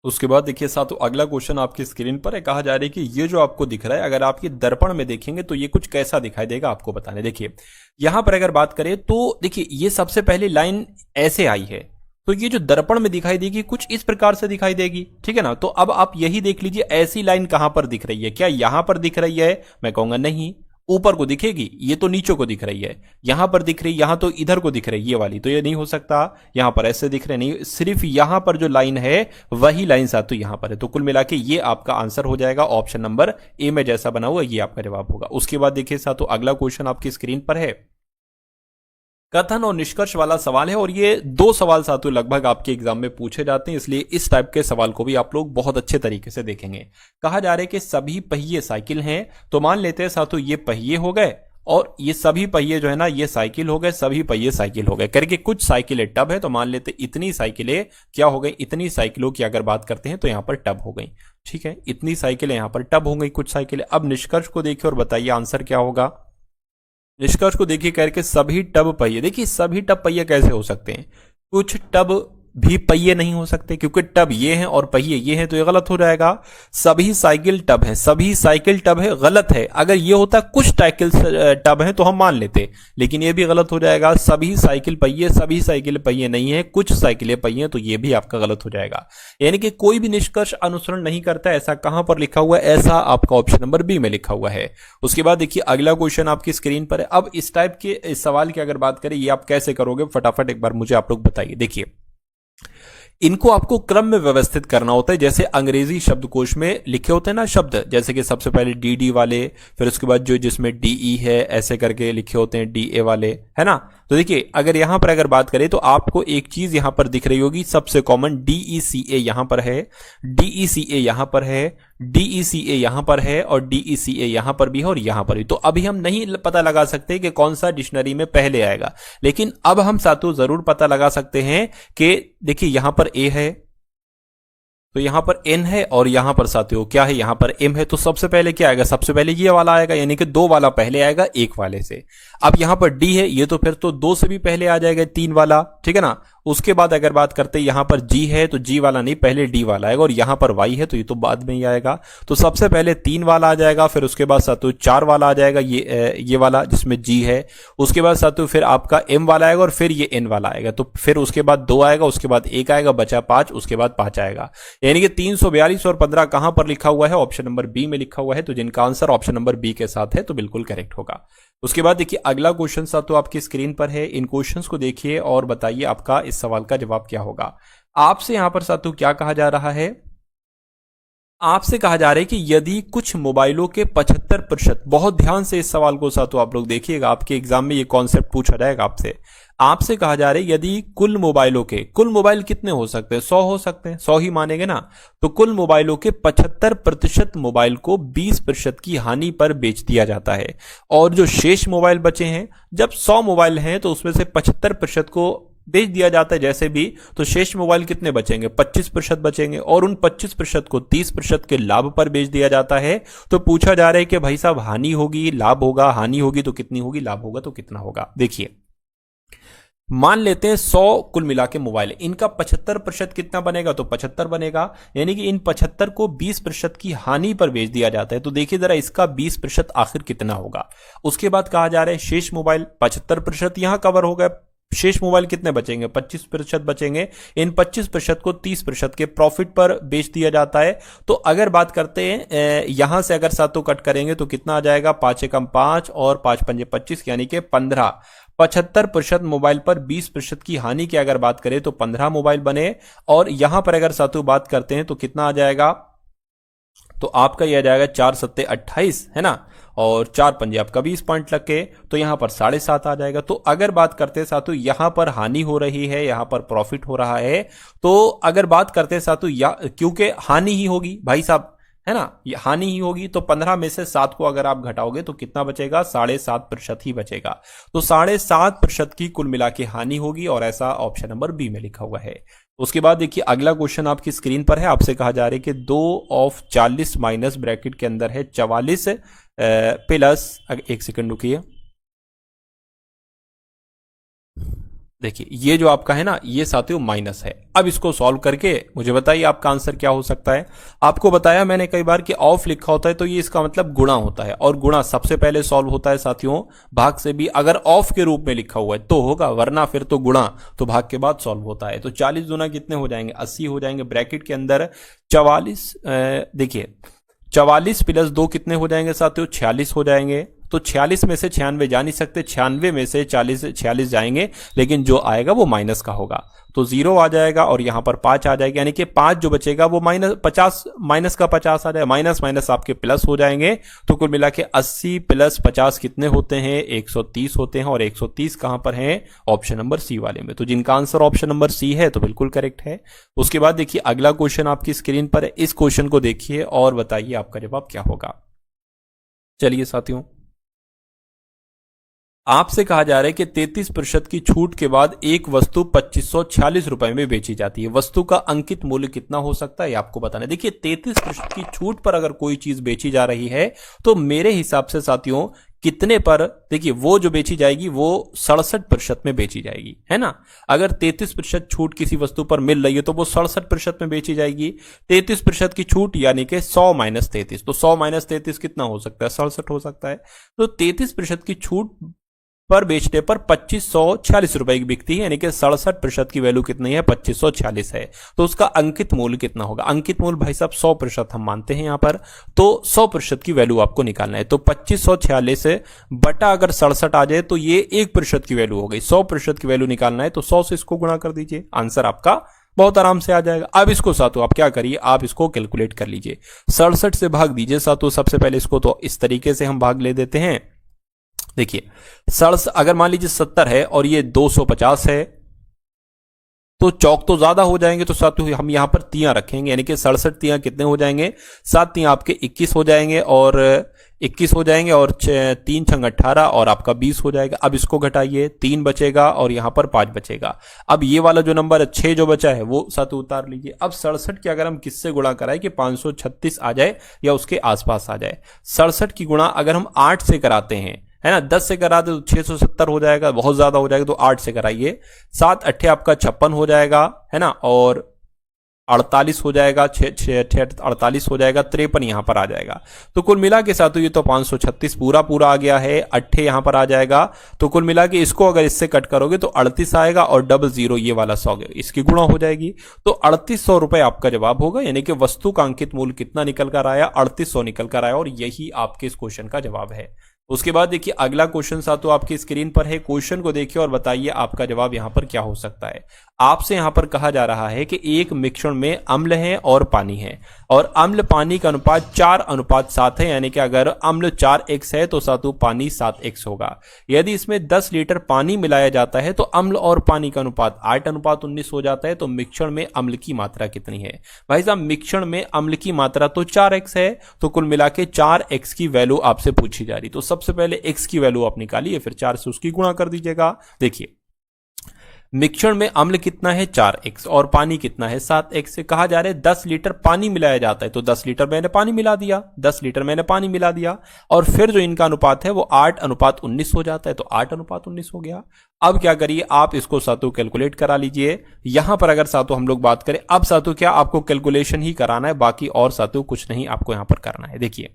उसके बाद देखिए साथियों अगला क्वेश्चन आपकी स्क्रीन पर है, कहा जा रहा है कि ये जो आपको दिख रहा है अगर आप ये दर्पण में देखेंगे तो ये कुछ कैसा दिखाई देगा, आपको बताने। देखिए यहां पर अगर बात करें तो देखिए ये सबसे पहली लाइन ऐसे आई है, तो ये जो दर्पण में दिखाई देगी कुछ इस प्रकार से दिखाई देगी, ठीक है ना। तो अब आप यही देख लीजिए ऐसी लाइन कहां पर दिख रही है, क्या यहां पर दिख रही है, मैं कहूंगा नहीं। ऊपर को दिखेगी, ये तो नीचे को दिख रही है, यहां पर दिख रही, यहां तो इधर को दिख रही है ये वाली, तो ये नहीं हो सकता। यहां पर ऐसे दिख रहे नहीं, सिर्फ यहां पर जो लाइन है वही लाइन साथ तो यहां पर है, तो कुल मिला के ये आपका आंसर हो जाएगा ऑप्शन नंबर ए में जैसा बना हुआ ये आपका जवाब होगा। उसके बाद देखिए साथियों अगला क्वेश्चन आपकी स्क्रीन पर है, कथन और निष्कर्ष वाला सवाल है, और ये 2 सवाल साथियों लगभग आपके एग्जाम में पूछे जाते हैं, इसलिए इस टाइप के सवाल को भी आप लोग बहुत अच्छे तरीके से देखेंगे। कहा जा रहा है कि सभी पहिए साइकिल हैं, तो मान लेते हैं साथियों ये पहिए हो गए और ये सभी पहिए जो है ना ये साइकिल हो गए, सभी पहिए साइकिल हो गए करके कुछ साइकिलें टब है, तो मान लेते इतनी साइकिलें क्या हो गई, इतनी साइकिलों की अगर बात करते हैं तो यहां पर टब हो गई, ठीक है। इतनी साइकिलें यहां पर टब हो गई, कुछ साइकिलें। अब निष्कर्ष को देखिए और बताइए आंसर क्या होगा। निष्कर्ष को देखिए करके सभी टब पहिए, देखिए सभी टब पहिए कैसे हो सकते हैं, कुछ टब भी पहिए नहीं हो सकते, क्योंकि टब ये हैं और पहिए ये हैं, तो ये गलत हो जाएगा। सभी साइकिल टब हैं, सभी साइकिल टब है, गलत है। अगर ये होता कुछ साइकिल टब हैं तो हम मान लेते, लेकिन ये भी गलत हो जाएगा। सभी साइकिल पहिए, सभी साइकिल पहिए नहीं है, कुछ साइकिलें पहिए, तो ये भी आपका गलत हो जाएगा। यानी कि कोई भी निष्कर्ष अनुसरण नहीं करता, ऐसा कहां पर लिखा हुआ है? ऐसा आपका ऑप्शन नंबर बी में लिखा हुआ है। उसके बाद देखिए अगला क्वेश्चन आपकी स्क्रीन पर है। अब इस टाइप के इस सवाल की अगर बात करें, ये आप कैसे करोगे, फटाफट एक बार मुझे आप लोग बताइए। देखिए, इनको आपको क्रम में व्यवस्थित करना होता है, जैसे अंग्रेजी शब्दकोश में लिखे होते हैं ना शब्द, जैसे कि सबसे पहले डी डी वाले, फिर उसके बाद जो जिसमें डीई है ऐसे करके लिखे होते हैं, डी ए वाले, है ना। तो देखिए अगर यहां पर अगर बात करें तो आपको एक चीज यहां पर दिख रही होगी सबसे कॉमन, डीई सी ए यहां पर है, डीई सी ए यहां पर है, डीई सी ए यहां पर है, और डीई सी ए यहां पर भी है और यहां पर भी। तो अभी हम नहीं पता लगा सकते कि कौन सा डिक्शनरी में पहले आएगा, लेकिन अब हम साथों जरूर पता लगा सकते हैं कि देखिए यहां पर ए है, तो यहां पर एन है, और यहां पर साथियों क्या है, यहां पर एम है। तो सबसे पहले क्या आएगा? सबसे पहले ये वाला आएगा, यानी कि 2 वाला पहले आएगा 1 वाले से। अब यहां पर डी है, ये तो फिर तो 2 से भी पहले आ जाएगा 3 वाला, ठीक है ना। उसके बाद अगर बात करते हैं यहां पर जी है, तो जी वाला नहीं, पहले डी वाला आएगा, और यहां पर वाई है तो ये तो बाद में ही आएगा। तो सबसे पहले 3 वाला आ जाएगा, फिर उसके बाद साथियों 4 वाला आ जाएगा, ये वाला जिसमें जी है। उसके बाद साथियों फिर आपका एम वाला आएगा, और फिर ये एन वाला आएगा। तो फिर उसके बाद 2 आएगा, उसके बाद 1 आएगा, बचा 5, उसके बाद 5 आएगा। यानी कि 342 और 15 कहां पर लिखा हुआ है? ऑप्शन नंबर बी में लिखा हुआ है। तो जिनका आंसर ऑप्शन नंबर बी के साथ है तो बिल्कुल करेक्ट होगा। उसके बाद देखिए अगला क्वेश्चन साथियों आपकी स्क्रीन पर है। इन क्वेश्चंस को देखिए और बताइए आपका इस सवाल का जवाब क्या होगा। आपसे यहां पर साथियों क्या कहा जा रहा है? आपसे कहा जा रहा है कि यदि कुछ मोबाइलों के 75%, बहुत ध्यान से इस सवाल को साथियों आप लोग देखिएगा, आपके एग्जाम में ये कॉन्सेप्ट पूछा जाएगा आपसे। आपसे कहा जा रहा है यदि कुल मोबाइलों के, कुल मोबाइल कितने हो सकते हैं? 100 हो सकते हैं, 100 ही मानेंगे ना। तो कुल मोबाइलों के 75% मोबाइल को 20% की हानि पर बेच दिया जाता है, और जो शेष मोबाइल बचे हैं, जब 100 मोबाइल हैं तो उसमें से 75% को बेच दिया जाता है जैसे भी, तो शेष मोबाइल कितने बचेंगे? 25% बचेंगे, और उन 25% को 30% के लाभ पर बेच दिया जाता है। तो पूछा जा रहा है कि भाई साहब हानि होगी, लाभ होगा, हानि होगी तो कितनी होगी, लाभ होगा तो कितना होगा। देखिए मान लेते हैं 100 कुल मिला के मोबाइल, इनका 75% कितना बनेगा? तो 75 बनेगा, यानी कि इन 75 को 20% की हानि पर बेच दिया जाता है। तो देखिए जरा इसका 20% आखिर कितना होगा। उसके बाद कहा जा रहा है शेष मोबाइल, 75% यहां कवर हो गया, शेष मोबाइल कितने बचेंगे? 25% बचेंगे। इन 25% को 30% के प्रॉफिट पर बेच दिया जाता है। तो अगर बात करते हैं यहां से अगर सातों कट करेंगे तो कितना आ जाएगा? 5 एकम 5 और 5 पंजे 25, यानी कि 15। 75% मोबाइल पर 20% की हानि की अगर बात करें तो 15 मोबाइल बने, और यहां पर अगर सातों बात करते हैं तो कितना आ जाएगा? तो आपका यह आ जाएगा 4 सत्ते 28, है ना, और 4 पंजे आपका 20 पॉइंट लग के, तो यहां पर 7.5 आ जाएगा। तो अगर बात करते हैं साथों यहां पर हानि हो रही है, यहां पर प्रॉफिट हो रहा है, तो अगर बात करते हैं साथों क्योंकि हानि ही होगी भाई साहब, है ना, ये हानि ही होगी। तो 15 में से 7 को अगर आप घटाओगे तो कितना बचेगा? 7.5% ही बचेगा। तो 7.5% की कुल मिला के हानि होगी, और ऐसा ऑप्शन नंबर बी में लिखा हुआ है। उसके बाद देखिए अगला क्वेश्चन आपकी स्क्रीन पर है। आपसे कहा जा रहा है कि 2 ऑफ 40 माइनस ब्रैकेट के अंदर है 44 प्लस, एक सेकंड रुकिए, देखिए ये जो आपका है ना, ये साथियों माइनस है। अब इसको सॉल्व करके मुझे बताइए आपका आंसर क्या हो सकता है। आपको बताया मैंने कई बार कि ऑफ लिखा होता है तो ये इसका मतलब गुणा होता है, और गुणा सबसे पहले सॉल्व होता है साथियों भाग से भी। अगर ऑफ के रूप में लिखा हुआ है तो होगा, वरना फिर तो गुणा तो भाग के बाद सॉल्व होता है। तो 40 गुना कितने हो जाएंगे? 80 हो जाएंगे। ब्रैकेट के अंदर 44, देखिए 44 प्लस 2 कितने हो जाएंगे साथियों? 46 हो जाएंगे। तो 46 में से 96 जा नहीं सकते, 96 में से 46 जाएंगे, लेकिन जो आएगा वो माइनस का होगा, तो 0 आ जाएगा, और यहां पर 5 आ जाएगा, यानी कि 5 जो बचेगा वो माइनस का 50 आ जाएगा, माइनस माइनस आपके प्लस हो जाएंगे। तो कुल मिला के 80 प्लस 50 कितने होते हैं? 130 होते हैं, और 130 कहां पर है? ऑप्शन नंबर सी वाले में। तो जिनका आंसर ऑप्शन नंबर सी है तो बिल्कुल करेक्ट है। उसके बाद देखिए अगला क्वेश्चन आपकी स्क्रीन पर है। इस क्वेश्चन को देखिए और बताइए आपका जवाब क्या होगा। चलिए साथियों आपसे कहा जा रहा है कि 33% की छूट के बाद एक वस्तु 2546 रुपए में बेची जाती है। वस्तु का अंकित मूल्य कितना हो सकता है ये आपको बताना है। देखिए 33% की छूट पर अगर कोई चीज बेची जा रही है तो मेरे हिसाब से साथियों कितने पर, देखिए वो जो बेची जाएगी वो 67% में बेची जाएगी, है ना। अगर 33% छूट किसी वस्तु पर मिल रही है तो वो 67% में बेची जाएगी। 33% की छूट यानी कि 100 माइनस 33, तो 100 माइनस 33 कितना हो सकता है, 67 हो सकता है। तो 33% की छूट पर बेचने पर 2546 रुपए की बिकती है, यानी कि 67% की वैल्यू कितनी है, 2546 है। तो उसका अंकित मूल्य कितना होगा, अंकित मूल्य भाई साहब 100% हम मानते हैं यहां पर, तो 100% की वैल्यू आपको निकालना है। तो 2546 बटा अगर 67 आ जाए तो ये 1% की वैल्यू हो गई। 100% की वैल्यू निकालना है तो 100 से इसको गुणा कर दीजिए, आंसर आपका बहुत आराम से आ जाएगा। अब इसको सातों आप क्या करिए, आप इसको कैलकुलेट कर लीजिए। 67 से भाग दीजिए सातों, सबसे पहले इसको तो इस तरीके से हम भाग ले देते हैं। देखिए अगर मान लीजिए 70 है और ये 250 है तो चौक तो ज्यादा हो जाएंगे, तो साथ हम यहां पर तियां रखेंगे, यानी कि 67 तियां कितने हो जाएंगे, 7 तियां आपके 21 हो जाएंगे और 21 हो जाएंगे और 3 छंग 18 और आपका 20 हो जाएगा। अब इसको घटाइए, 3 बचेगा और यहां पर 5 बचेगा। अब ये वाला जो नंबर है 6 जो बचा है वो साथ उतार लीजिए। अब 67 की अगर हम किससे गुणा कराएं कि 536 आ जाए या उसके आसपास आ जाए। 67 की गुणा अगर हम 8 से कराते हैं, है ना, 10 से करा दे तो 670 हो जाएगा, बहुत ज्यादा हो जाएगा, तो 8 से कराइए। 7 अट्ठे आपका 56 हो जाएगा, है ना, और 48 हो जाएगा, 48 हो जाएगा, 53 यहां पर आ जाएगा। तो कुल मिला के साथ ये तो 536 पूरा आ गया है, अट्ठे यहां पर आ जाएगा। तो कुल मिला के इसको अगर इससे कट करोगे तो 38 आएगा और डबल जीरो ये वाला 100 इसकी गुणा हो जाएगी। तो 3800 रुपए आपका जवाब होगा, यानी कि वस्तु का अंकित मूल्य कितना निकल कर आया, 3800 निकल कर आया, और यही आपके इस क्वेश्चन का जवाब है। उसके बाद देखिए अगला क्वेश्चन साथों आपकी स्क्रीन पर है। क्वेश्चन को देखिए और बताइए आपका जवाब यहां पर क्या हो सकता है। आपसे यहां पर कहा जा रहा है कि एक मिश्रण में अम्ल है और पानी है, और अम्ल पानी का अनुपात 4:7 है, यानी कि अगर अम्ल 4x है तो साथों पानी 7x होगा। यदि इसमें 10 लीटर पानी मिलाया जाता है तो अम्ल और पानी का अनुपात 8:19 हो जाता है। तो मिश्रण में अम्ल की मात्रा कितनी है। भाई साहब मिश्रण में अम्ल की मात्रा तो 4x है, तो कुल मिला के 4x की वैल्यू आपसे पूछी जा रही। तो सबसे पहले x की वैल्यू आप निकालिए, फिर 4 से उसकी गुणा कर दीजिएगा। देखिए मिश्रण में अम्ल कितना है 4x और पानी कितना है 7x से कहा जा रहा है 10 लीटर पानी मिलाया जाता है, तो 10 लीटर मैंने पानी मिला दिया, 10 लीटर मैंने पानी मिला दिया, और फिर जो इनका अनुपात है वो 8:19 हो जाता है, तो 8:19 हो गया। अब क्या करिए, आप इसको सातों कैलकुलेट करा लीजिए। यहां पर अगर सातों हम लोग बात करें, अब सातों क्या आपको कैलकुलेशन ही कराना है, बाकी और सातों कुछ नहीं आपको यहां पर करना है। देखिए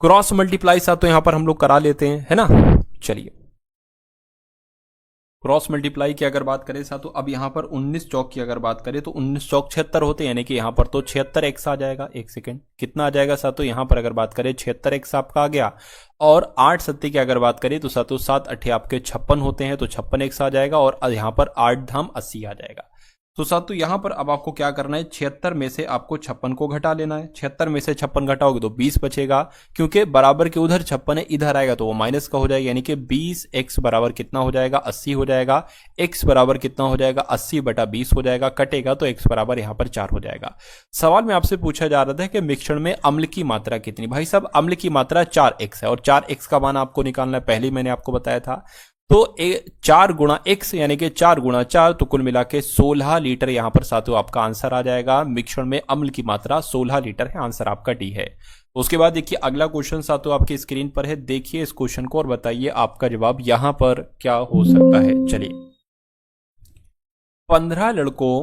क्रॉस मल्टीप्लाई सातों यहां पर हम लोग करा लेते हैं, है ना। चलिए क्रॉस मल्टीप्लाई की अगर बात करें साथों, अब यहां पर 19 चौक की अगर बात करें तो 19 चौक 76 होते हैं, यानी कि यहां पर तो 76x आ जाएगा। एक सेकंड कितना आ जाएगा साथों, यहां पर अगर बात करें 76x आपका आ गया, और 8 सत्ते की अगर बात करें तो साथों 7 अट्ठे आपके 56 होते हैं, तो 56x आ जाएगा, और यहां पर 8 धाम 80 आ जाएगा। तो साथियों यहां पर अब आपको क्या करना है, 76 में से आपको 56 को घटा लेना है। 76 में से 56 घटाओगे तो 20 बचेगा, क्योंकि बराबर के उधर 56 है, इधर आएगा तो वो माइनस का हो जाएगा, यानी कि 20x बराबर कितना हो जाएगा 80 हो जाएगा। x बराबर कितना हो जाएगा 80/20 हो जाएगा, कटेगा तो x बराबर यहां पर 4 हो जाएगा। सवाल में आपसे पूछा जा रहा था कि मिश्रण में अम्ल की मात्रा कितनी। भाई साहब अम्ल की मात्रा 4x है और 4x का मान आपको निकालना है, पहले मैंने आपको बताया था। तो 4 गुणा x यानी कि 4 गुणा 4, तो कुल मिला के 16 लीटर यहां पर साथियों आपका आंसर आ जाएगा। मिश्रण में अम्ल की मात्रा 16 लीटर है, आंसर आपका डी है। उसके बाद देखिए अगला क्वेश्चन साथियों आपकी स्क्रीन पर है, देखिए इस क्वेश्चन को और बताइए आपका जवाब यहां पर क्या हो सकता है। चलिए 15 लड़कों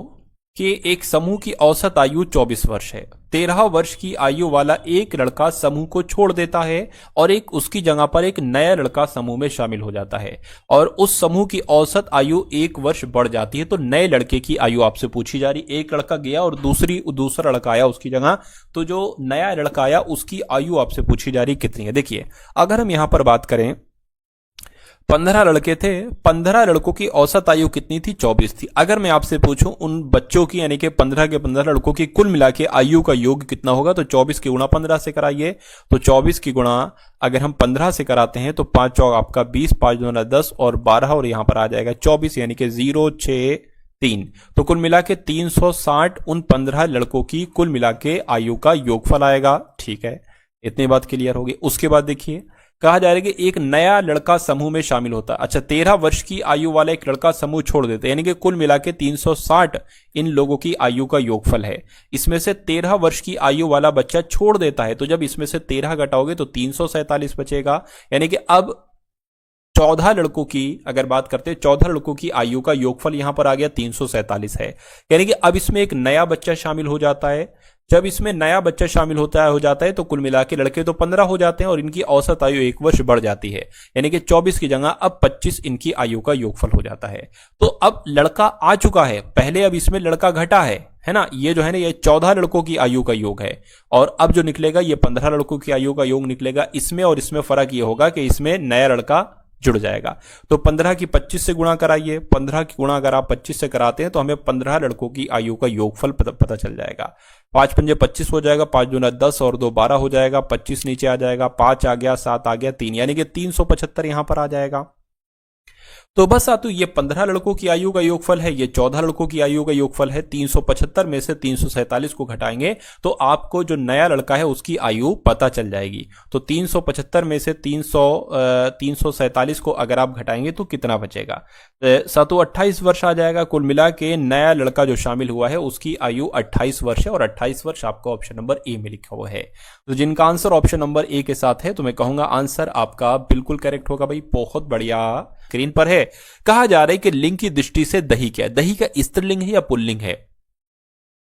के एक समूह की औसत आयु 24 वर्ष है। 13 वर्ष की आयु वाला एक लड़का समूह को छोड़ देता है और उसकी जगह पर एक नया लड़का समूह में शामिल हो जाता है, और उस समूह की औसत आयु 1 वर्ष बढ़ जाती है। तो नए लड़के की आयु आपसे पूछी जा रही। एक लड़का गया और दूसरा लड़का आया उसकी जगह, तो जो नया लड़का आया उसकी आयु आपसे पूछी जा रही कितनी है। देखिए अगर हम यहां पर बात करें 15 लड़के थे, 15 लड़कों की औसत आयु कितनी थी 24 थी। अगर मैं आपसे पूछूं उन बच्चों की यानी कि 15 के 15 लड़कों की कुल मिला के आयु का योग कितना होगा, तो 24 की गुणा 15 से कराइए। तो 24 की गुणा अगर हम 15 से कराते हैं तो 5 चौक आपका 20, 5 दूना 10 और 12, और यहां पर आ जाएगा 24, यानी कि 0 6 3। तो कुल मिला के 360 उन 15 लड़कों की कुल मिला के आयु का योगफल आएगा। ठीक है, इतनी बात क्लियर होगी। उसके बाद देखिए कहा जा रहा है कि एक नया लड़का समूह में शामिल होता है। अच्छा, 13 वर्ष की आयु वाला एक लड़का समूह छोड़ देता है, यानी कि कुल मिला के 360 इन लोगों की आयु का योगफल है। इसमें से 13 वर्ष की आयु वाला बच्चा छोड़ देता है, तो जब इसमें से 13 घटाओगे तो 347 बचेगा। यानी कि अब 14 लड़कों की अगर बात करते हैं, 14 लड़कों की आयु का योगफल यहां पर आ गया 347 है। यानी कि अब इसमें एक नया बच्चा शामिल हो जाता है। जब इसमें नया बच्चा शामिल हो जाता है तो कुल मिला के लड़के तो 15 हो जाते हैं और इनकी औसत आयु 1 वर्ष बढ़ जाती है। यानी कि 24 की जगह अब 25 इनकी आयु का योगफल हो जाता है। तो अब लड़का आ चुका है, पहले अब इसमें लड़का घटा है ना। ये जो है ना, ये 14 लड़कों की आयु का योग है, और अब जो निकलेगा ये 15 लड़कों की आयु का योग निकलेगा। इसमें और इसमें फर्क ये होगा कि इसमें नया लड़का जुड़ जाएगा। तो 15 की 25 से गुणा कराइए, 15 की गुणा अगर आप 25 से कराते हैं तो हमें 15 लड़कों की आयु का योगफल पता चल जाएगा। 5 पंजे 25 हो जाएगा, 5 दूना 10 और 2 12 हो जाएगा, 25 नीचे आ जाएगा, 5 आ गया, 7 आ गया, 3, यानी कि 375 यहां पर आ जाएगा। तो बस सातु ये 15 लड़कों की आयु का योगफल है, ये 14 लड़कों की आयु का योगफल है। 375 में से 347 को घटाएंगे तो आपको जो नया लड़का है उसकी आयु पता चल जाएगी। तो 375 में से 347 को अगर आप घटाएंगे तो कितना बचेगा? सातु 28 वर्ष आ जाएगा। कुल मिला के नया लड़का जो शामिल हुआ है उसकी आयु 28 वर्ष है, और 28 वर्ष आपको ऑप्शन नंबर ए में लिखा हुआ है। तो जिनका आंसर ऑप्शन नंबर ए के साथ है तो मैं कहूंगा आंसर आपका बिल्कुल करेक्ट होगा भाई, बहुत बढ़िया। स्क्रीन पर है, कहा जा रहा है कि लिंग की दृष्टि से दही क्या है? दही का स्त्रीलिंग है या पुल्लिंग है?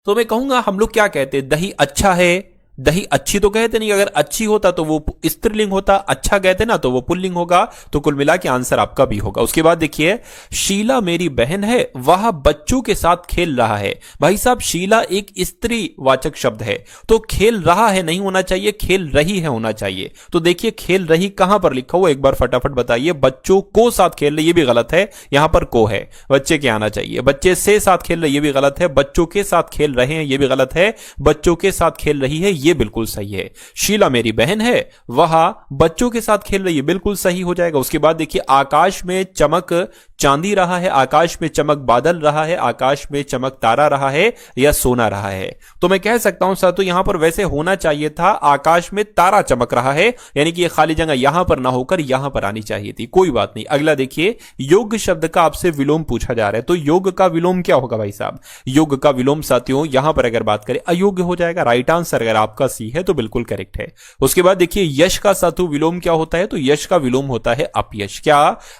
तो मैं कहूंगा हम लोग क्या कहते हैं, दही अच्छा है, दही अच्छी तो कहते नहीं, अगर अच्छी होता तो वो स्त्रीलिंग होता, अच्छा कहते ना तो वो पुल्लिंग होगा। तो कुल मिला के आंसर आपका भी होगा। उसके बाद देखिए, शीला मेरी बहन है, वह बच्चों के साथ खेल रहा है। भाई साहब, शीला एक स्त्री वाचक शब्द है, तो खेल रहा है नहीं होना चाहिए, खेल रही है होना चाहिए। तो देखिए खेल रही कहां पर लिखा हुआ, एक बार फटाफट बताइए। बच्चों को साथ खेल रही, ये भी गलत है, यहां पर को है, बच्चे के आना चाहिए। बच्चे से साथ खेल रहे, ये भी गलत है। बच्चों के साथ खेल रहे हैं, ये भी गलत है। बच्चों के साथ खेल रही है, ये बिल्कुल सही है। शीला मेरी बहन है, वह बच्चों के साथ खेल रही है, बिल्कुल सही हो जाएगा। उसके बाद देखिए, आकाश में चमक चांदी रहा है, आकाश में चमक बादल रहा है, आकाश में चमक तारा रहा है या सोना रहा है। तो मैं कह सकता हूं सर, तो यहां पर वैसे होना चाहिए था आकाश में तारा चमक रहा है, यानी कि ये खाली जगह यहां पर ना होकर यहां पर आनी चाहिए थी। कोई बात नहीं। अगला देखिए, योग शब्द का आपसे विलोम पूछा जा रहा है, तो योग का विलोम क्या होगा भाई साहब? योग का विलोम साथियों यहां पर अगर बात करें अयोग्य हो जाएगा। राइट आंसर अगर आपका सी है तो बिल्कुल करेक्ट है। उसके बाद देखिए, यश का साथु विलोम क्या होता है? तो यश का विलोम होता है अपयश। क्या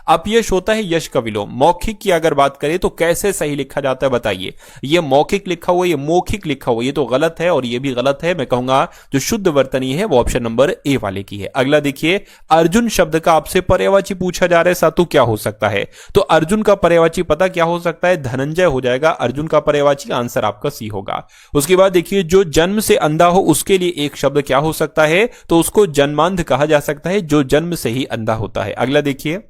अपयश होता है यश का विलोम? मौखिक की अगर बात करें तो कैसे सही लिखा जाता है बताइए। ये मौखिक लिखा हुआ, ये मौखिक लिखा हुआ, ये तो गलत है और ये भी गलत है। मैं कहूंगा जो शुद्ध वर्तनी है वो ऑप्शन नंबर ए वाले की है। अगला देखिए, अर्जुन शब्द का आपसे पर्यायवाची पूछा जा रहा है सातु, क्या हो सकता है? तो अर्जुन का पर्यायवाची पता क्या हो सकता है? धनंजय हो जाएगा अर्जुन का पर्यायवाची। आंसर आपका सी होगा। उसके बाद देखिए, जो जन्म से अंधा हो उसके लिए एक शब्द क्या हो सकता है? तो उसको जन्मांध कहा जा सकता है, जो जन्म से ही अंधा होता है। अगला देखिए,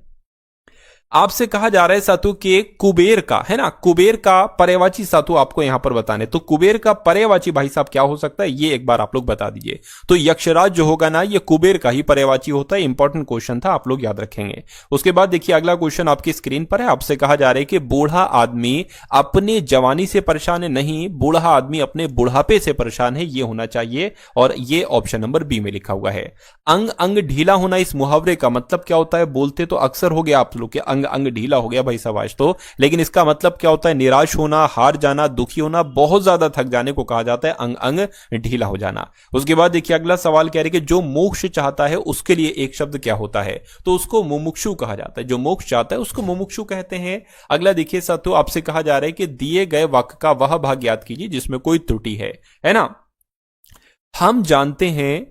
आपसे कहा जा रहा है सातु कि कुबेर का, है ना, कुबेर का पर्यायवाची सातु आपको यहां पर बताने। तो कुबेर का पर्यायवाची भाई साहब क्या हो सकता है, ये एक बार आप लोग बता दीजिए। तो यक्षराज जो होगा ना, ये कुबेर का ही पर्यायवाची होता है। इंपॉर्टेंट क्वेश्चन था, आप लोग याद रखेंगे। उसके बाद देखिए, अगला क्वेश्चन आपकी स्क्रीन पर है। आपसे कहा जा रहा है कि बूढ़ा आदमी अपने जवानी से परेशान है, नहीं, बूढ़ा आदमी अपने बुढ़ापे से परेशान है, ये होना चाहिए, और ये ऑप्शन नंबर बी में लिखा हुआ है। अंग अंग ढीला होना, इस मुहावरे का मतलब क्या होता है? बोलते तो अक्सर हो गया आप लोग के, अंग अंग ढीला हो गया भाई साहब आज तो, लेकिन इसका मतलब क्या होता है? निराश होना, हार जाना, दुखी होना, बहुत ज्यादा थक जाने को कहा जाता है अंग अंग ढीला हो जाना। उसके बाद देखिए, अगला सवाल कह रहे कि जो मोक्ष चाहता है उसके लिए एक शब्द क्या होता है? तो उसको मुमुक्षु कहा जाता है। जो मोक्ष चाहता है उसको मुमुक्षु कहते हैं। अगला देखिए साथियों, आपसे कहा जा रहा है कि दिए गए वाक्य का वह भाग याद कीजिए जिसमें कोई त्रुटि है ना। हम जानते हैं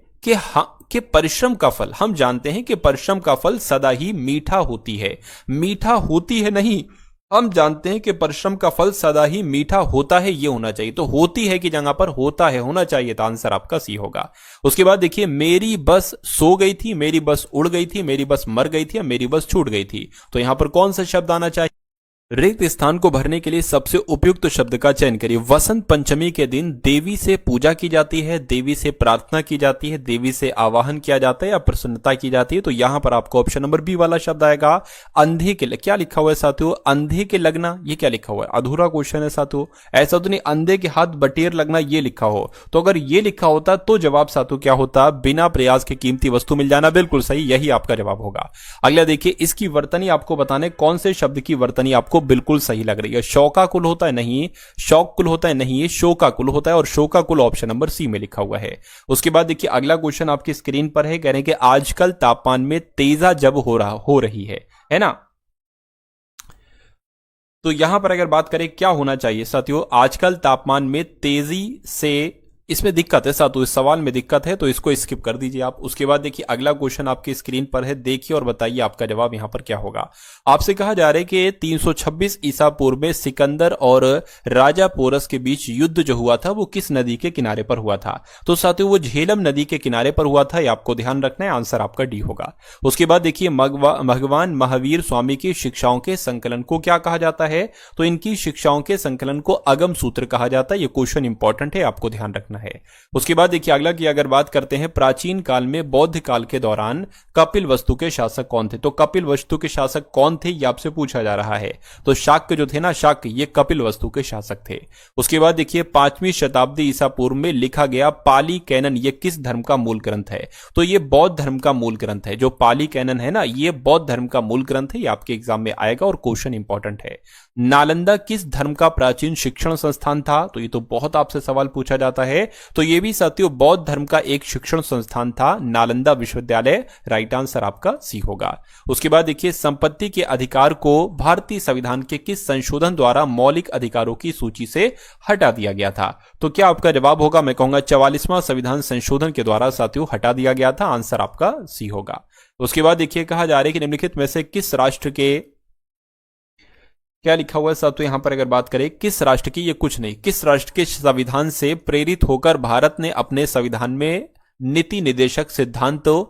कि परिश्रम का फल, हम जानते हैं कि परिश्रम का फल सदा ही मीठा होती है। मीठा होती है नहीं, हम जानते हैं कि परिश्रम का फल सदा ही मीठा होता है, ये होना चाहिए। तो होती है की जगह पर होता है होना चाहिए, तो आंसर आपका सी होगा। उसके बाद देखिए, मेरी बस सो गई थी, मेरी बस उड़ गई थी, मेरी बस मर गई थी, मेरी बस छूट गई थी। तो यहां पर कौन सा शब्द आना चाहिए? रिक्त स्थान को भरने के लिए सबसे उपयुक्त शब्द का चयन करिए। वसंत पंचमी के दिन देवी से पूजा की जाती है, देवी से प्रार्थना की जाती है, देवी से आवाहन किया जाता है या प्रसन्नता की जाती है। तो यहां पर आपको ऑप्शन नंबर बी वाला शब्द आएगा। अंधे के, क्या लिखा हुआ है साथियों, अंधे के लगना, ये क्या लिखा हुआ है, अधूरा क्वेश्चन है साथियों। ऐसा तो नहीं अंधे के हाथ बटेर लगना ये लिखा हो, तो अगर ये लिखा होता तो जवाब साथियों क्या होता, बिना प्रयास के कीमती वस्तु मिल जाना। बिल्कुल सही, यही आपका जवाब होगा। अगला देखिए, इसकी वर्तनी आपको बताने कौन से शब्द की वर्तनी आपको बिल्कुल सही लग रही है। शौकाकुल होता है नहीं, शौककुल होता है नहीं, ये शोकाकुल होता है और शोकाकुल ऑप्शन नंबर सी में लिखा हुआ है। उसके बाद देखिए अगला क्वेश्चन आपकी स्क्रीन पर है, कह रहे हैं कि आजकल तापमान में तेजा जब हो रही है ना। तो यहां पर अगर बात करें क्या होना चाहिए साथियों, आजकल तापमान में तेजी से, इसमें दिक्कत है साथियों, इस सवाल में दिक्कत है तो इसको स्किप कर दीजिए आप। उसके बाद देखिए अगला क्वेश्चन आपकी स्क्रीन पर है, देखिए और बताइए आपका जवाब यहां पर क्या होगा। आपसे कहा जा रहा है कि 326 ईसा पूर्व में सिकंदर और राजा पोरस के बीच युद्ध जो हुआ था वो किस नदी के किनारे पर हुआ था। तो साथियों वो झेलम नदी के किनारे पर हुआ था, ये आपको ध्यान रखना है। आंसर आपका डी होगा। उसके बाद देखिए भगवान महावीर स्वामी की शिक्षाओं के संकलन को क्या कहा जाता है, तो इनकी शिक्षाओं के संकलन को अगम सूत्र कहा जाता है। ये क्वेश्चन इंपॉर्टेंट है, आपको ध्यान रखना है। उसके बाद देखिए अगला की अगर बात करते हैं, प्राचीन काल में बौद्ध काल के दौरान कपिल वस्तु के शासक कौन थे। तो कपिल वस्तु के शासक कौन थे ये आपसे पूछा जा रहा है। तो शाक्य जो थे ना, शाक्य, ये कपिल वस्तु के शासक थे। उसके बाद देखिए 5वीं शताब्दी ईसा पूर्व में लिखा गया पाली कैनन, ये किस धर्म का मूल ग्रंथ है। तो ये बौद्ध धर्म का मूल ग्रंथ है। जो पाली कैनन है ना, ये बौद्ध धर्म का मूल ग्रंथ है। ये आपके एग्जाम में आएगा और क्वेश्चन इंपॉर्टेंट है। नालंदा किस धर्म का प्राचीन शिक्षण संस्थान था। तो ये तो बहुत आपसे सवाल पूछा जाता है। तो ये भी साथियों बौद्ध धर्म का एक शिक्षण संस्थान था, नालंदा विश्वविद्यालय। राइट आंसर आपका सी होगा। उसके बाद देखिए संपत्ति के अधिकार को भारतीय संविधान के किस संशोधन द्वारा मौलिक अधिकारों की सूची से हटा दिया गया था। तो क्या आपका जवाब होगा, मैं कहूंगा 44वां संविधान संशोधन के द्वारा साथियों हटा दिया गया था। आंसर आपका सी होगा। उसके बाद देखिए कहा जा रहा है कि निम्नलिखित में से किस राष्ट्र के, क्या लिखा हुआ है साथियों यहां पर अगर बात करें, किस राष्ट्र की, ये कुछ नहीं, किस राष्ट्र के संविधान से प्रेरित होकर भारत ने अपने संविधान में नीति निदेशक सिद्धांतों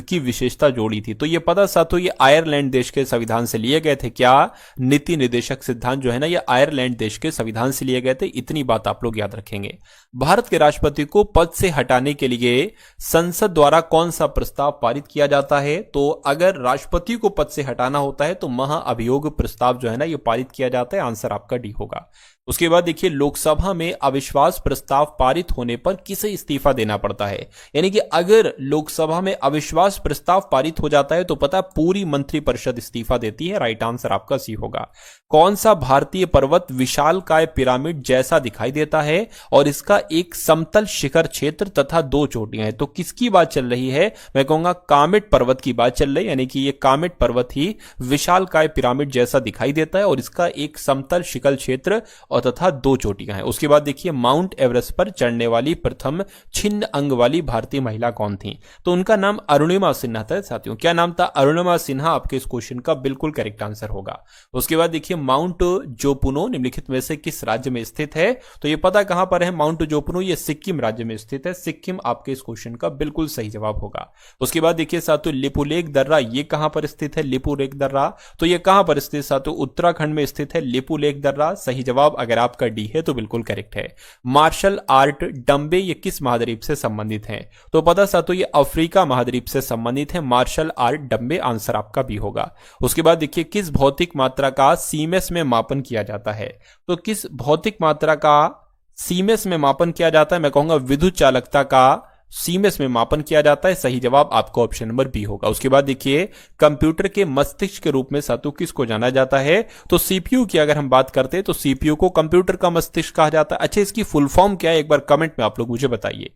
की विशेषता जोड़ी थी। तो ये पता साथियों ये आयरलैंड देश के संविधान से लिए गए थे। क्या नीति निदेशक सिद्धांत जो है ना, ये आयरलैंड देश के संविधान से लिए गए थे। इतनी बात आप लोग याद रखेंगे। भारत के राष्ट्रपति को पद से हटाने के लिए संसद द्वारा कौन सा प्रस्ताव पारित किया जाता है। तो अगर राष्ट्रपति को पद से हटाना होता है तो महाअभियोग प्रस्ताव जो है ना, ये पारित किया जाता है। आंसर आपका डी होगा। उसके बाद देखिए लोकसभा में अविश्वास प्रस्ताव पारित होने पर किसे इस्तीफा देना पड़ता है। यानी कि अगर लोकसभा में अविश्वास प्रस्ताव पारित हो जाता है तो पता पूरी मंत्रिपरिषद इस्तीफा देती है। राइट आंसर आपका सी होगा। कौन सा भारतीय पर्वत विशालकाय पिरामिड जैसा दिखाई देता है और इसका एक समतल शिखर क्षेत्र तथा 2 चोटियां हैं। तो किसकी बात चल रही है, मैं कहूंगा कामेट पर्वत की बात चल रही है। यानी कि ये कामेट पर्वत ही विशालकाय पिरामिड जैसा दिखाई देता है और इसका एक समतल शिखर क्षेत्र और तथा 2 चोटियां हैं। उसके बाद देखिए माउंट एवरेस्ट पर चढ़ने वाली प्रथम छिन्न अंग वाली भारतीय महिला कौन थी। तो उनका नाम अरुणिमा सिन्हा था साथियों। क्या नाम था, अरुणिमा सिन्हा आपके इस क्वेश्चन का बिल्कुल करेक्ट आंसर होगा। उसके बाद देखिए माउंट जोपुनो निम्नलिखित में से किस राज्य में स्थित है। तो ये पता कहां पर है, माउंट जोपुनो ये सिक्किम राज्य में स्थित है। सिक्किम आपके इस क्वेश्चन का बिल्कुल सही जवाब होगा। उसके बाद देखिए साथियों लिपुलेख दर्रा ये कहां पर स्थित है, लिपुलेख दर्रा, तो ये कहां पर स्थित साथियों, उत्तराखंड में स्थित है लिपुलेख दर्रा। सही जवाब अगर आपका डी है तो बिल्कुल करेक्ट है। मार्शल आर्ट डंबे ये किस महाद्वीप से संबंधित है। तो पता साथियों ये अफ्रीका महाद्वीप से संबंधित है मार्शल आर्ट डंबे। आंसर आपका भी होगा। उसके बाद देखिए किस भौतिक मात्रा का सीमेंस में मापन किया जाता है। तो किस भौतिक मात्रा का सीमेंस में मापन किया जाता है, मैं कहूंगा विद्युत चालकता का सीमेंस में मापन किया जाता है। सही जवाब आपका ऑप्शन नंबर बी होगा। उसके बाद देखिए कंप्यूटर के मस्तिष्क के रूप में साथियों किसको जाना जाता है। तो सीपीयू की अगर हम बात करते हैं तो सीपीयू को कंप्यूटर का मस्तिष्क कहा जाता है। अच्छा इसकी फुल फॉर्म क्या है, एक बार कमेंट में आप लोग मुझे बताइए।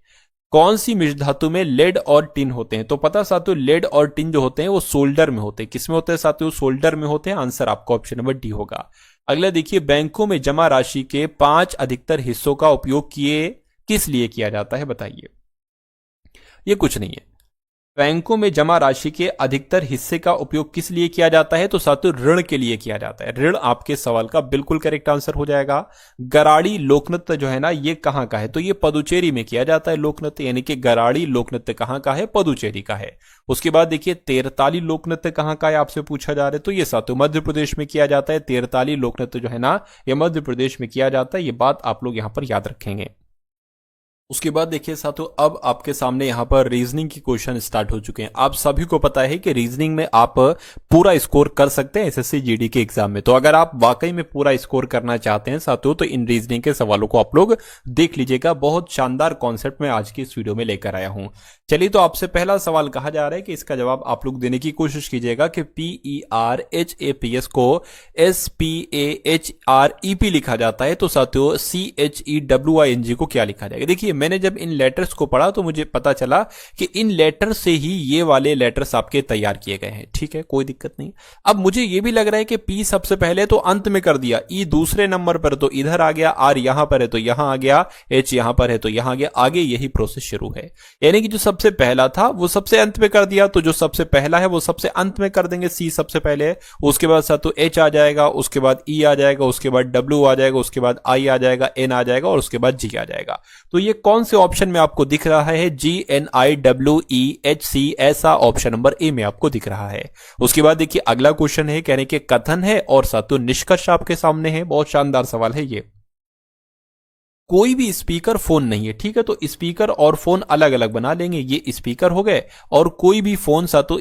कौन सी मिश्र धातु में लेड और टिन होते हैं। तो पता साथियों लेड और टिन जो होते हैं वो सोल्डर में होते हैं। किसमें होते हैं साथियों, सोल्डर में होते हैं। आंसर आपका ऑप्शन नंबर डी होगा। अगला देखिए बैंकों में जमा राशि के 5 अधिकतर हिस्सों का उपयोग किस लिए किया जाता है, बताइए। ये कुछ नहीं है। बैंकों में जमा राशि के अधिकतर हिस्से का उपयोग किस लिए किया जाता है? तो साथियों ऋण के लिए किया जाता है। ऋण आपके सवाल का बिल्कुल करेक्ट आंसर हो जाएगा। गराड़ी लोक नृत्य जो है ना, ये कहां का है? तो ये पदुचेरी में किया जाता है लोक नृत्य, यानी कि गराड़ी लोक नृत्य कहां का है? पदुचेरी का है। उसके बाद देखिए तेरताली लोक नृत्य कहां का है, आपसे पूछा जा रहा है। तो ये साथियों मध्य प्रदेश में किया जाता है। तेरताली लोक नृत्य जो है ना, ये मध्य प्रदेश में किया जाता है। ये बात आप लोग यहां पर याद रखेंगे। उसके बाद देखिए साथियों, अब आपके सामने यहाँ पर रीजनिंग की क्वेश्चन स्टार्ट हो चुके हैं। आप सभी को पता है कि रीजनिंग में आप पूरा स्कोर कर सकते हैं एसएससी जीडी के एग्जाम में। तो अगर आप वाकई में पूरा स्कोर करना चाहते हैं साथियों, तो इन रीजनिंग के सवालों को आप लोग देख लीजिएगा। बहुत शानदार कॉन्सेप्ट मैं आज की इस वीडियो में लेकर आया हूं। चलिए, तो आपसे पहला सवाल कहा जा रहा है कि इसका जवाब आप लोग देने की कोशिश कीजिएगा कि PERHAPS को SPAHREP लिखा जाता है, तो साथियों CHEWING को क्या लिखा जाएगा? देखिए, मैंने जब इन लेटर्स को पढ़ा तो मुझे पता चला कि इन लेटर से ही ये वाले लेटर्स आपके तैयार किए गए हैं। ठीक है, कोई दिक्कत नहीं। अब मुझे ये भी लग रहा है कि P सबसे पहले तो अंत में कर दिया, E दूसरे नंबर पर तो इधर आ गया, R यहां पर है तो यहां आ गया, H यहां पर है तो यहां आ गया, आगे यही प्रोसेस शुरू है। यानी कि जो सबसे पहला था वो सबसे अंत में कर दिया, तो जो सबसे पहला है वो सबसे अंत में कर देंगे, C सबसे पहले, उसके बाद साथ तो H आ जाएगा, उसके बाद E आ जाएगा, उसके बाद W आ जाएगा, उसके बाद I आ जाएगा, N आ जाएगा और उसके बाद G आ जाएगा। तो ये कौन से ऑप्शन में आपको दिख रहा है? GNIWEHC, ऐसा ऑप्शन नंबर ए में आपको दिख रहा है। उसके बाद देखिए अगला क्वेश्चन है, कहने के कथन है और साथियों निष्कर्ष आपके सामने है। बहुत शानदार सवाल है ये। कोई भी स्पीकर फोन नहीं है, ठीक है, तो स्पीकर और फोन अलग अलग बना लेंगे। ये स्पीकर हो गए और कोई भी फोन साथियों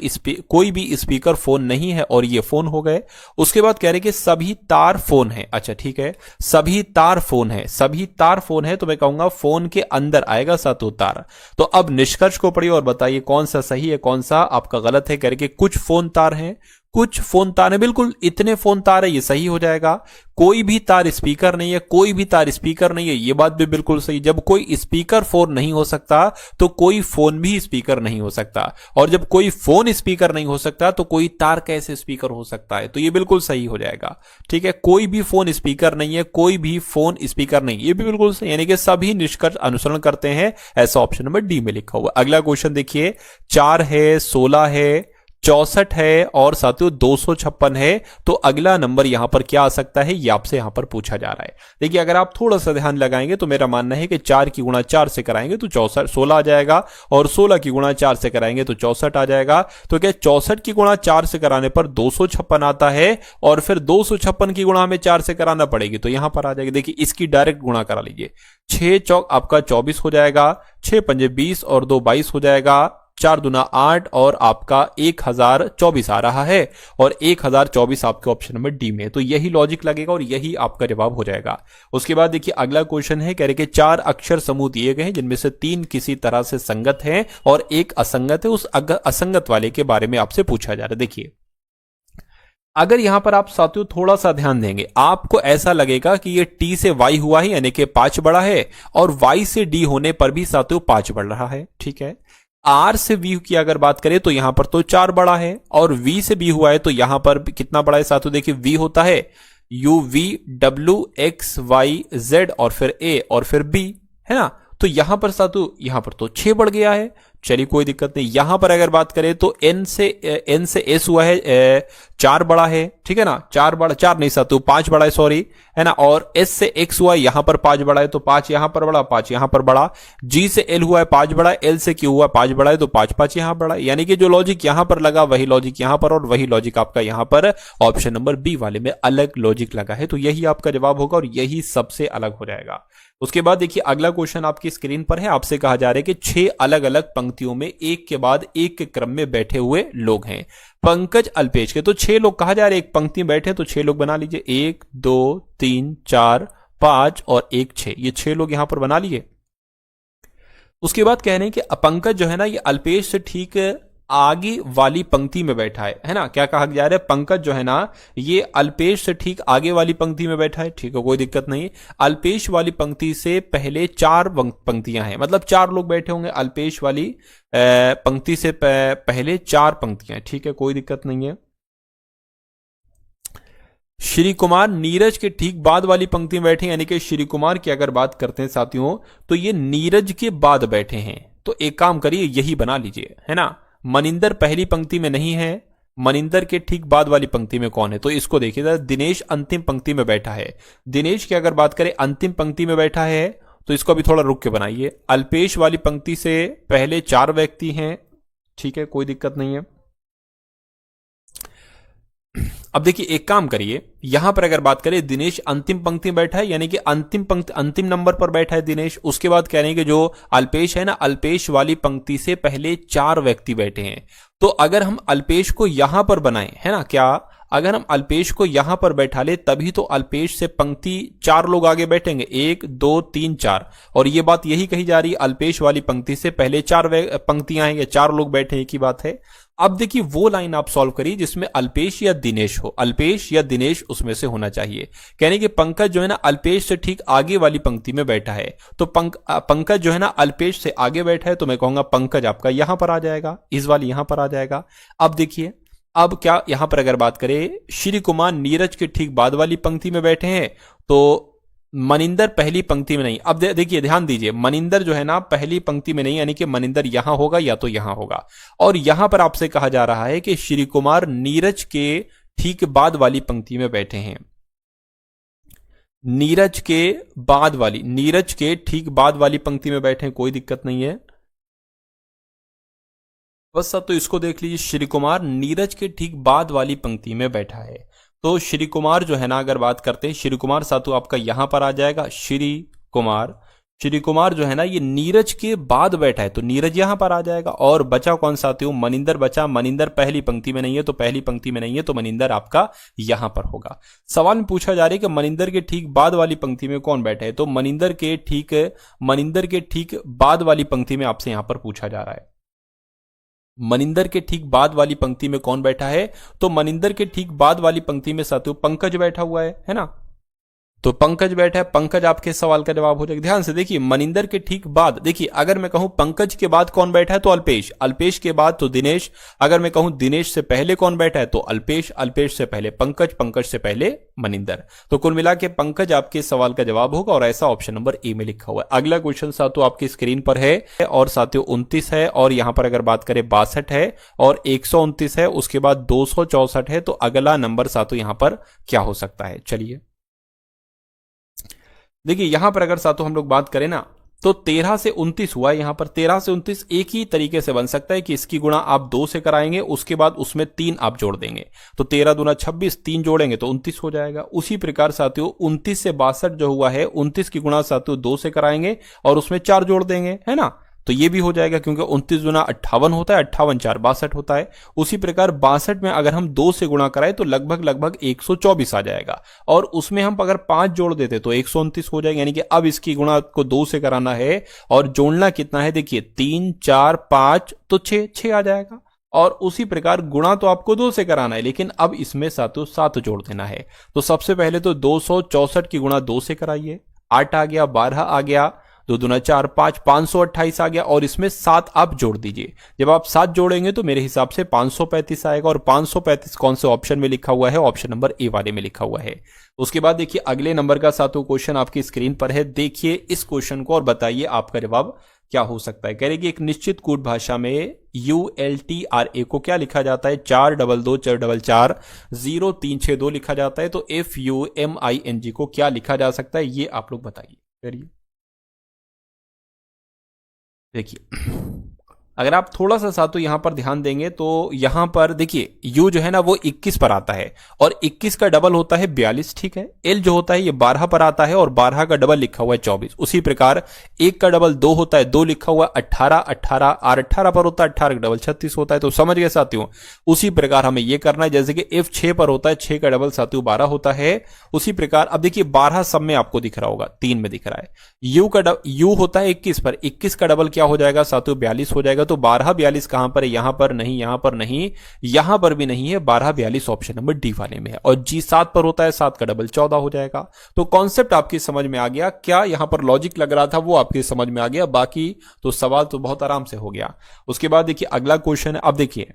कोई भी स्पीकर फोन नहीं है और ये फोन हो गए। उसके बाद कह रहे कि सभी तार फोन है। अच्छा ठीक है, सभी तार फोन है, सभी तार फोन है, तो मैं कहूंगा फोन के अंदर आएगा साथियों तार। तो अब निष्कर्ष को पढ़िए और बताइए कौन सा सही है, कौन सा आपका गलत है। कह रहे कि कुछ फोन तार हैं, कुछ फोन तार है, बिल्कुल इतने फोन तार है, ये सही हो जाएगा। कोई भी तार स्पीकर नहीं है, कोई भी तार स्पीकर नहीं है, ये बात भी बिल्कुल सही। जब कोई स्पीकर फोन नहीं हो सकता तो कोई फोन भी स्पीकर नहीं हो सकता, और जब कोई फोन स्पीकर नहीं हो सकता तो कोई तार कैसे स्पीकर हो सकता है? तो ये बिल्कुल सही हो जाएगा। ठीक है, कोई भी फोन स्पीकर नहीं है, कोई भी फोन स्पीकर नहीं, ये भी बिल्कुल सही, यानी कि सभी निष्कर्ष अनुसरण करते हैं, ऐसा ऑप्शन नंबर डी में लिखा हुआ। अगला क्वेश्चन देखिए, 4 है, 16 है, 64 है और साथियों 256 है, तो अगला नंबर यहां पर क्या आ सकता है, ये आपसे यहां पर पूछा जा रहा है। देखिए, अगर आप थोड़ा सा ध्यान लगाएंगे तो मेरा मानना है कि 4 की गुणा 4 से कराएंगे तो 16 आ जाएगा, और 16 की गुणा 4 से कराएंगे तो 64 आ जाएगा। तो क्या 64 की गुणा 4 से कराने पर 256 आता है, और फिर 256 की गुणा हमें 4 से कराना पड़ेगी, तो यहां पर आ जाएगी। देखिए, इसकी डायरेक्ट गुणा करा लीजिए, 6 चौक आपका 24 हो जाएगा, 6 पंजे 20 और 2 22 हो जाएगा, 4 दूना 8 और आपका 1024 आ रहा है, और 1024 आपके ऑप्शन नंबर डी में। तो यही लॉजिक लगेगा और यही आपका जवाब हो जाएगा। उसके बाद देखिए अगला क्वेश्चन है, कह रहे कि 4 अक्षर समूह दिए गए हैं जिनमें से 3 किसी तरह से संगत हैं और 1 असंगत है। उस असंगत वाले के बारे में आपसे पूछा जा रहा है। देखिए, अगर यहां पर आप साथियों थोड़ा सा ध्यान देंगे, आपको ऐसा लगेगा कि ये टी से वाई हुआ है, यानी कि 5 बड़ा है, और वाई से डी होने पर भी साथियों 5 बढ़ रहा है। ठीक है, आर से वी की अगर बात करें तो यहां पर तो 4 बड़ा है, और वी से बी हुआ है तो यहां पर कितना बड़ा है साथियों? देखिए, वी होता है UVWXYZ और फिर ए और फिर बी, है ना, तो यहां पर साथियों यहां पर तो 6 बढ़ गया है। चलिए कोई दिक्कत नहीं। यहां पर अगर बात करें तो एन से एस हुआ है 4 बड़ा है, ठीक है ना, 4 बड़ा, 4 नहीं साथियों 5 बड़ा है, सॉरी, है ना, और एस से एक्स हुआ है, यहां पर 5 बड़ा है तो 5 यहां पर बड़ा, 5 यहां पर बड़ा। जी से एल हुआ है 5 बड़ा है, एल से क्यू हुआ 5 बड़ा है तो 5 5 यहां बड़ा है। यानी कि जो लॉजिक यहां पर लगा वही लॉजिक यहां पर, और वही लॉजिक आपका यहां पर ऑप्शन नंबर बी वाले में अलग लॉजिक लगा है, तो यही आपका जवाब होगा और यही सबसे अलग हो जाएगा। उसके बाद देखिए अगला क्वेश्चन आपकी स्क्रीन पर है, आपसे कहा जा रहा है कि 6 अलग अलग पंक्तियों में एक के बाद एक के क्रम में बैठे हुए लोग हैं पंकज अल्पेश के। तो 6 लोग कहा जा रहे हैं, एक पंक्ति में बैठे, तो 6 लोग बना लीजिए, 1 2 3 4 5 और 1 6, ये 6 लोग यहां पर बना लिए। उसके बाद कह रहे हैं कि पंकज जो है ना, ये अल्पेश से ठीक आगे वाली पंक्ति में बैठा है ना, क्या कहा जा रहा है? पंकज जो है ना, ये अल्पेश से ठीक आगे वाली पंक्ति में बैठा है। ठीक है, कोई दिक्कत नहीं। अल्पेश वाली पंक्ति से पहले 4 पंक्तियां हैं, मतलब 4 लोग बैठे होंगे अल्पेश वाली पंक्ति से पहले 4 पंक्तियां। ठीक है, कोई दिक्कत नहीं है। श्री कुमार नीरज के ठीक बाद वाली पंक्ति में बैठे, यानी कि श्री कुमार की अगर बात करते हैं साथियों तो ये नीरज के बाद बैठे हैं। तो एक काम करिए, यही बना लीजिए, है ना, मनिंदर पहली पंक्ति में नहीं है, मनिंदर के ठीक बाद वाली पंक्ति में कौन है? तो इसको देखिए, दिनेश अंतिम पंक्ति में बैठा है। दिनेश की अगर बात करें अंतिम पंक्ति में बैठा है तो इसको अभी थोड़ा रुक के बनाइए। अल्पेश वाली पंक्ति से पहले 4 व्यक्ति हैं, ठीक है, कोई दिक्कत नहीं है। अब देखिए एक काम करिए, यहां पर अगर बात करें दिनेश अंतिम पंक्ति में बैठा है, यानी कि अंतिम पंक्ति अंतिम नंबर पर बैठा है दिनेश। उसके बाद कह रहे हैं कि जो अल्पेश है ना, अल्पेश वाली पंक्ति से पहले 4 व्यक्ति बैठे हैं। तो अगर हम अल्पेश को यहां पर बनाएं, है ना, क्या अगर हम अल्पेश को यहां पर बैठा ले तभी तो अल्पेश से पंक्ति 4 लोग आगे बैठेंगे, 1 2 3 4। और ये बात यही कही जा रही है, अल्पेश वाली पंक्ति से पहले 4 पंक्तियां हैं या 4 लोग बैठे, एक ही बात है। अब देखिए वो लाइन आप सॉल्व करिए जिसमें अल्पेश या दिनेश हो, अल्पेश या दिनेश उसमें से होना चाहिए। कहने कि पंकज जो है ना अल्पेश से ठीक आगे वाली पंक्ति में बैठा है, तो पंकज जो है ना अल्पेश से आगे बैठा है, तो मैं कहूंगा पंकज आपका यहां पर आ जाएगा, इस वाली यहां पर आ जाएगा। अब देखिए, अब क्या यहां पर अगर बात करें श्री कुमार नीरज के ठीक बाद वाली पंक्ति में बैठे हैं, तो मनिंदर पहली पंक्ति में नहीं। अब देखिए ध्यान दीजिए, मनिंदर जो है ना पहली पंक्ति में नहीं, यानी कि मनिंदर यहां होगा या तो यहां होगा। और यहां पर आपसे कहा जा रहा है कि श्री कुमार नीरज के ठीक बाद वाली पंक्ति में बैठे हैं, नीरज के बाद वाली, नीरज के ठीक बाद वाली पंक्ति में बैठे हैं, कोई दिक्कत नहीं है। बस सब तो इसको देख लीजिए, श्री कुमार नीरज के ठीक बाद वाली पंक्ति में बैठा है। तो श्री कुमार जो है ना अगर बात करते हैं, श्री कुमार सातु आपका यहां पर आ जाएगा। श्री कुमार जो है ना ये नीरज के बाद बैठा है, तो नीरज यहां पर आ जाएगा। और बचा कौन साथियों? मनिंदर बचा। मनिंदर पहली पंक्ति में नहीं है, तो पहली पंक्ति में नहीं है, तो मनिंदर आपका यहां पर होगा। सवाल में पूछा जा रहा है कि मनिंदर के ठीक बाद वाली पंक्ति में कौन बैठा है, तो मनिंदर के ठीक बाद वाली पंक्ति में आपसे यहां पर पूछा जा रहा है, मनिंदर के ठीक बाद वाली पंक्ति में कौन बैठा है? तो मनिंदर के ठीक बाद वाली पंक्ति में साथियों पंकज बैठा हुआ है ना, तो पंकज बैठा है। पंकज आपके सवाल का जवाब हो जाएगा। ध्यान से देखिए, मनिंदर के ठीक बाद, देखिए अगर मैं कहूं पंकज के बाद कौन बैठा है तो अल्पेश, अल्पेश के बाद तो दिनेश। अगर मैं कहूं दिनेश से पहले कौन बैठा है तो अल्पेश, अल्पेश से पहले पंकज, पंकज से पहले मनिंदर। तो कुल मिला के पंकज आपके सवाल का जवाब होगा और ऐसा ऑप्शन नंबर ए में लिखा हुआ है। अगला क्वेश्चन साथियों आपकी स्क्रीन पर है और साथियों 29 है, और यहां पर अगर बात करें 62 है और 129 है, उसके बाद 264 है। तो अगला नंबर साथियों यहां पर क्या हो सकता है? चलिए देखिए, यहां पर अगर साथियों हम लोग बात करें ना तो 13 से 29 हुआ है। यहां पर 13 से 29 एक ही तरीके से बन सकता है कि इसकी गुणा आप 2 से कराएंगे, उसके बाद उसमें 3 आप जोड़ देंगे, तो 13 दूना 26, 3 जोड़ेंगे तो 29 हो जाएगा। उसी प्रकार साथियों 29 से 62 जो हुआ है, 29 की गुणा साथियों 2 से कराएंगे और उसमें 4 जोड़ देंगे, है ना, तो ये भी हो जाएगा, क्योंकि 29 दूना 58 होता है, 58 4 62 होता है। उसी प्रकार 62 में अगर हम 2 से गुणा कराएं तो लगभग 124 आ जाएगा, और उसमें हम अगर 5 जोड़ देते तो 129 हो जाएगा। यानी कि अब इसकी गुणा को 2 से कराना है और जोड़ना कितना है? देखिए 3 4 5 तो 6 आ जाएगा। और उसी प्रकार गुणा तो आपको 2 से कराना है, लेकिन अब इसमें सातों 7 जोड़ देना है। तो सबसे पहले तो 264 की गुणा 2 से कराइए, 8 आ गया, 12 आ गया, 2 दूना 4 5, 528 आ गया, और इसमें 7 आप जोड़ दीजिए। जब आप 7 जोड़ेंगे तो मेरे हिसाब से 535 आएगा, और 535 कौन से ऑप्शन में लिखा हुआ है? ऑप्शन नंबर ए वाले में लिखा हुआ है। उसके बाद देखिए अगले नंबर का सातों क्वेश्चन आपकी स्क्रीन पर है, देखिए इस क्वेश्चन को और बताइए आपका जवाब क्या हो सकता है। कह रहे कि एक निश्चित कूट भाषा में ULTRA को क्या लिखा जाता है? 422 444 0362 लिखा जाता है। तो FUMING को क्या लिखा जा सकता है, ये आप लोग बताइए। करिए देखिए, अगर आप थोड़ा सा साथों यहां पर ध्यान देंगे तो यहां पर देखिए यू जो है ना वो 21 पर आता है, और 21 का डबल होता है 42, ठीक है। एल जो होता है ये 12 पर आता है, और 12 का डबल लिखा हुआ है 24। उसी प्रकार 1 का डबल 2 होता है, 2 लिखा हुआ 18, 18 और 18 पर होता है, 18 का डबल 36 होता है। तो समझ गए साथियों। उसी प्रकार हमें यह करना है, जैसे कि F 6 पर होता है, 6 का डबल साथियों 12 होता है। उसी प्रकार अब देखिए 12 सब में आपको दिख रहा होगा, 3 में दिख रहा है। यू होता है 21 पर, 21 का डबल क्या हो जाएगा साथियों? 42 हो जाएगा। तो 12 42 कहां पर है? यहां पर नहीं, यहां पर नहीं, यहां पर भी नहीं है। 12 42 ऑप्शन नंबर डी वाले में है। और जी 7 पर होता है, 7 का डबल 14 हो जाएगा। तो कॉन्सेप्ट आपकी समझ में आ गया, क्या यहां पर लॉजिक लग रहा था वो आपकी समझ में आ गया। बाकी तो सवाल तो बहुत आराम से हो गया। उसके बाद देखिए अगला क्वेश्चन है। अब देखिए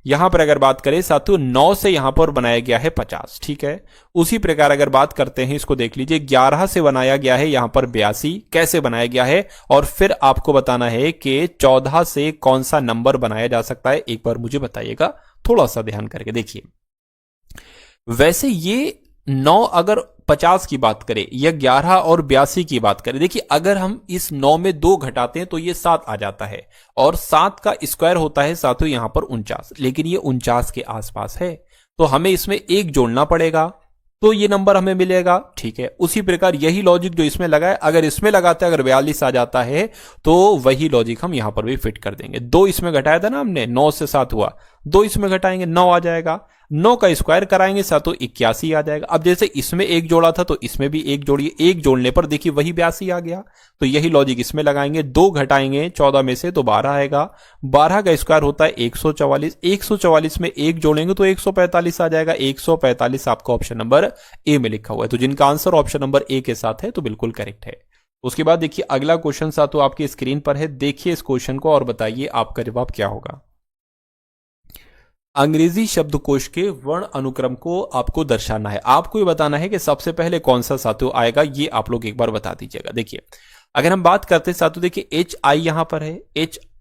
यहां पर अगर बात करें साथियों 9 से यहां पर बनाया गया है 50, ठीक है। उसी प्रकार अगर बात करते हैं, इसको देख लीजिए, 11 से बनाया गया है यहां पर 82, कैसे बनाया गया है, और फिर आपको बताना है कि 14 से कौन सा नंबर बनाया जा सकता है, एक बार मुझे बताइएगा, थोड़ा सा ध्यान करके देखिए। वैसे ये 9 अगर 50 की बात करें या 11 और 82 की बात करें, देखिए अगर हम इस 9 में 2 घटाते हैं तो ये 7 आ जाता है, और 7 का स्क्वायर होता है साथियों यहां पर 49, लेकिन ये 49 के आसपास है, तो हमें इसमें 1 जोड़ना पड़ेगा, तो ये नंबर हमें मिलेगा, ठीक है। उसी प्रकार यही लॉजिक जो इसमें लगा है, अगर इसमें लगाते हैं, अगर 42 आ जाता है तो वही लॉजिक हम यहां पर भी फिट कर देंगे। 2 इसमें घटाया था ना हमने, 9 से 7 हुआ, 2 इसमें घटाएंगे 9 आ जाएगा, 9 का स्क्वायर कराएंगे साथ, तो 81 आ जाएगा। अब जैसे इसमें 1 जोड़ा था तो इसमें भी 1 जोड़िए, 1 जोड़ने पर देखिए वही 82 आ गया, तो यही लॉजिक इसमें लगाएंगे। 2 घटाएंगे 14 में से तो 12 आएगा, 12 का स्क्वायर होता है 144, 144 में 1 जोड़ेंगे तो 145 आ जाएगा, 145 आपका ऑप्शन नंबर ए में लिखा हुआ है। तो जिनका आंसर ऑप्शन नंबर ए के साथ है तो बिल्कुल करेक्ट है। उसके बाद देखिए अगला क्वेश्चन साथ आपकी स्क्रीन पर है, देखिए इस क्वेश्चन को और बताइए आपका जवाब क्या होगा। अंग्रेजी शब्दकोश के वर्ण अनुक्रम को आपको दर्शाना है, आपको ये बताना है कि सबसे पहले कौन सा साथियों आएगा, ये आप लोग एक बार बता दीजिएगा। देखिए अगर हम बात करते हैं साथियों, देखिए एच आई यहां पर है,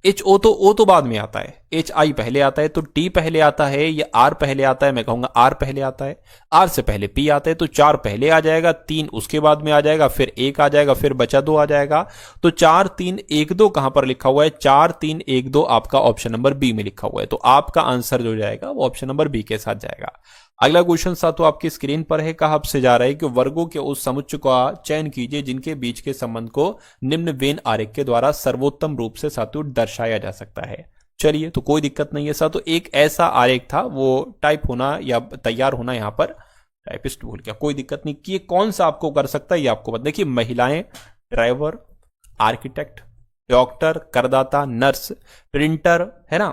एच ओ तो बाद में आता है, एच आई पहले आता है, तो टी पहले आता है या आर पहले आता है, मैं कहूंगा आर पहले आता है, आर से पहले पी आता है, तो 4 पहले आ जाएगा, 3 उसके बाद में आ जाएगा, फिर 1 आ जाएगा, फिर बचा 2 आ जाएगा, तो 4 3 1 2 कहां पर लिखा हुआ है, 4 3 1 2 आपका ऑप्शन नंबर बी में लिखा हुआ है, तो आपका आंसर जो जाएगा वो ऑप्शन नंबर बी के साथ जाएगा। अगला क्वेश्चन साथियों आपकी स्क्रीन पर है, कहा आपसे जा रहा है कि वर्गों के उस समुच्चय का चयन कीजिए जिनके बीच के संबंध को निम्न वेन आरेख के द्वारा सर्वोत्तम रूप से साथियों दर्शाया जा सकता है। चलिए तो कोई दिक्कत नहीं है साथियों, एक ऐसा आरेख था, वो टाइप होना या तैयार होना, यहां पर टाइपिस्ट भूल गया, कोई दिक्कत नहीं, कि कौन सा आपको कर सकता है ये आपको बता। देखिए महिलाएं, ड्राइवर, आर्किटेक्ट, डॉक्टर, करदाता, नर्स, प्रिंटर, है ना,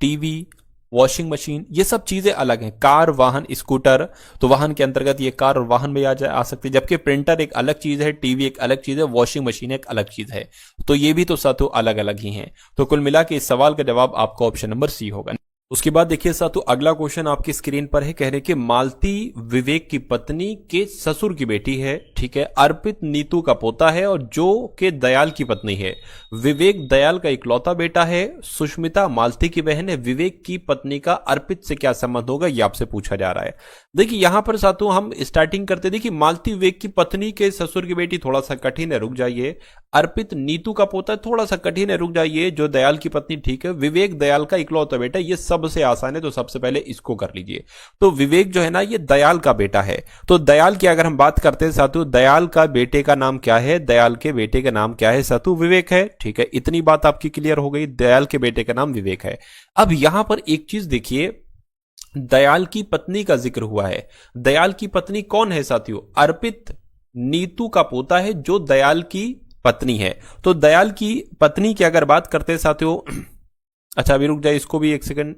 टीवी, वॉशिंग मशीन, ये सब चीजें अलग हैं। कार, वाहन, स्कूटर, तो वाहन के अंतर्गत ये कार और वाहन में आ सकती है, जबकि प्रिंटर एक अलग चीज है, टीवी एक अलग चीज है, वॉशिंग मशीन एक अलग चीज है, तो ये भी तो साथियों अलग अलग ही हैं। तो कुल मिला के इस सवाल का जवाब आपका ऑप्शन नंबर सी होगा। उसके बाद देखिए साथियों अगला क्वेश्चन आपकी स्क्रीन पर है, कह रहे कि मालती विवेक की पत्नी के ससुर की बेटी है, ठीक है, अर्पित नीतू का पोता है और जो के दयाल की पत्नी है, विवेक दयाल का इकलौता बेटा है, सुष्मिता मालती की बहन है, विवेक की पत्नी का अर्पित से क्या संबंध होगा, ये आपसे पूछा जा रहा है। देखिए यहां पर साथियों हम स्टार्टिंग करते, देखिए मालती विवेक की पत्नी के ससुर की बेटी थोड़ा सा कठिन है, रुक जाइए, अर्पित नीतू का पोता थोड़ा सा कठिन है, रुक जाइए, जो दयाल की पत्नी ठीक है, विवेक दयाल का इकलौता बेटा, ये सबसे आसान है, तो सबसे पहले इसको कर लीजिए। तो विवेक जो है ना ये दयाल का बेटा है, तो दयाल की अगर हम बात करते हैं साथियों, दयाल का बेटे का नाम क्या है, दयाल के बेटे का नाम क्या है साथियों, विवेक है, ठीक है, इतनी बात आपकी क्लियर हो गई, दयाल के बेटे का नाम विवेक है। अब यहां पर एक चीज देखिए, दयाल की पत्नी का जिक्र हुआ है, दयाल की पत्नी कौन है साथियों, अर्पित नीतू का पोता है जो दयाल की पत्नी है। तो दयाल की पत्नी की अगर बात करते हैं साथियों, अच्छा अभी रुक जाए, इसको भी एक सेकंड,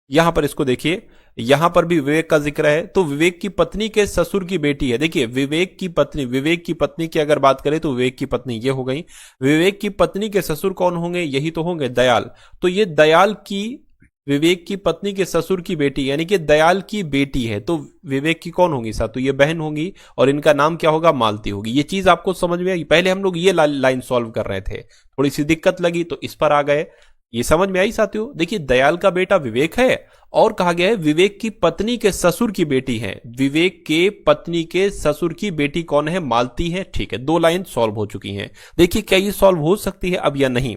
यहां पर इसको देखिए, यहां पर भी विवेक का जिक्र है, तो विवेक की पत्नी के ससुर की बेटी है। देखिए विवेक की पत्नी की अगर बात करें तो विवेक की पत्नी ये हो गई, विवेक की पत्नी के ससुर कौन होंगे, यही तो होंगे दयाल, तो ये दयाल की विवेक की पत्नी के ससुर की बेटी यानी कि दयाल की बेटी है, तो विवेक की कौन होगी साथ, तो ये बहन होगी और इनका नाम क्या होगा, मालती होगी। ये चीज आपको समझ में आई, पहले हम लोग ये लाइन सॉल्व कर रहे थे, थोड़ी सी दिक्कत लगी तो इस पर आ गए, ये समझ में आई साथियों। देखिए दयाल का बेटा विवेक है और कहा गया है विवेक की पत्नी के ससुर की बेटी है, विवेक के पत्नी के ससुर की बेटी कौन है, मालती है, ठीक है, 2 लाइन सॉल्व हो चुकी हैं। देखिए क्या ये सॉल्व हो सकती है अब या नहीं।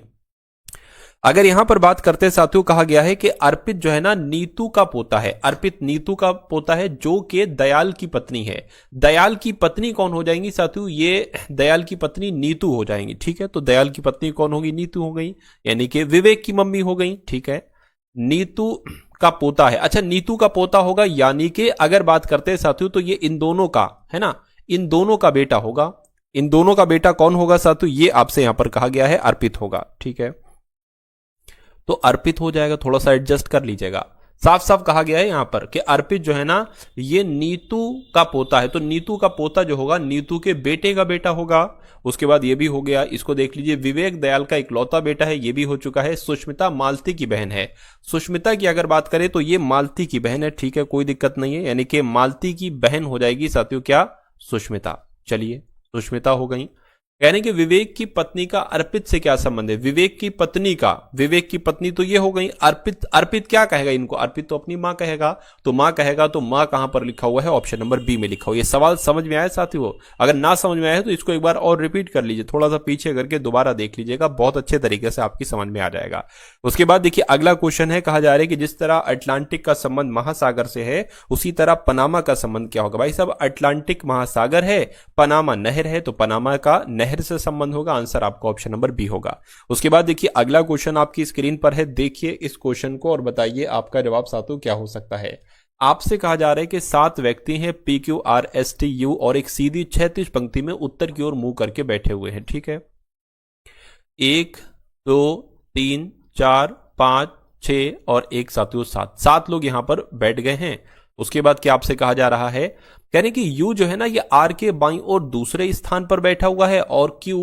अगर यहां पर बात करते हैं साथियों, कहा गया है कि अर्पित जो है ना नीतू का पोता है, अर्पित नीतू का पोता है जो कि दयाल की पत्नी है, दयाल की पत्नी कौन हो जाएंगी साथियों, ये दयाल की पत्नी नीतू हो जाएंगी, ठीक है, तो दयाल की पत्नी कौन होगी, नीतू हो गई, यानी कि विवेक की मम्मी हो गई, ठीक है, नीतू का पोता है, अच्छा नीतू का पोता होगा, यानी कि अगर बात करते हैं साथियों तो ये इन दोनों का है ना, इन दोनों का बेटा होगा, इन दोनों का बेटा कौन होगा साथियों, ये आपसे यहां पर कहा गया है अर्पित होगा, ठीक है, तो अर्पित हो जाएगा, थोड़ा सा एडजस्ट कर लीजिएगा। साफ साफ कहा गया है यहां पर कि अर्पित जो है ना ये नीतू का पोता है, तो नीतू का पोता जो होगा नीतू के बेटे का बेटा होगा। उसके बाद ये भी हो गया, इसको देख लीजिए, विवेक दयाल का इकलौता बेटा है, ये भी हो चुका है। सुष्मिता मालती की बहन है, सुष्मिता की अगर बात करें तो ये मालती की बहन है, ठीक है, कोई दिक्कत नहीं है, यानी कि मालती की बहन हो जाएगी साथियों क्या, सुष्मिता। चलिए सुष्मिता हो गई। यानी कि विवेक की पत्नी का अर्पित से क्या संबंध है, विवेक की पत्नी का, विवेक की पत्नी तो ये हो गई। अर्पित, अर्पित क्या कहेगा इनको, अर्पित तो अपनी मां कहेगा, तो मां कहेगा तो मां कहां पर लिखा हुआ है, ऑप्शन नंबर बी में लिखा हुआ है। ये सवाल समझ में आया साथियों? अगर ना समझ में आया तो इसको एक बार और रिपीट कर लीजिए, थोड़ा सा पीछे करके दोबारा देख लीजिएगा, बहुत अच्छे तरीके से आपकी समझ में आ जाएगा। उसके बाद देखिए अगला क्वेश्चन है, कहा जा रहा है कि जिस तरह अटलांटिक का संबंध महासागर से है उसी तरह पनामा का संबंध क्या होगा। भाई साहब अटलांटिक महासागर है, पनामा नहर है, तो पनामा का नहर से संबंध होगा, आंसर आपका ऑप्शन नंबर बी होगा। उसके बाद देखिए अगला क्वेश्चन आपकी स्क्रीन पर है, देखिए इस क्वेश्चन को और बताइए आपका जवाब साथियों क्या हो सकता है। आपसे कहा जा रहा है कि 7 व्यक्ति हैं P Q R S T U और एक सीधी क्षैतिज पंक्ति में उत्तर की ओर मुंह करके बैठे हुए हैं, ठीक है। 1 2 3 4 5 6 और एक साथियों 7 लोग यहां पर बैठ गए हैं। उसके बाद क्या आपसे कहा जा रहा है, यानी कि यू जो है ना ये आर के बाईं ओर दूसरे स्थान पर बैठा हुआ है और क्यू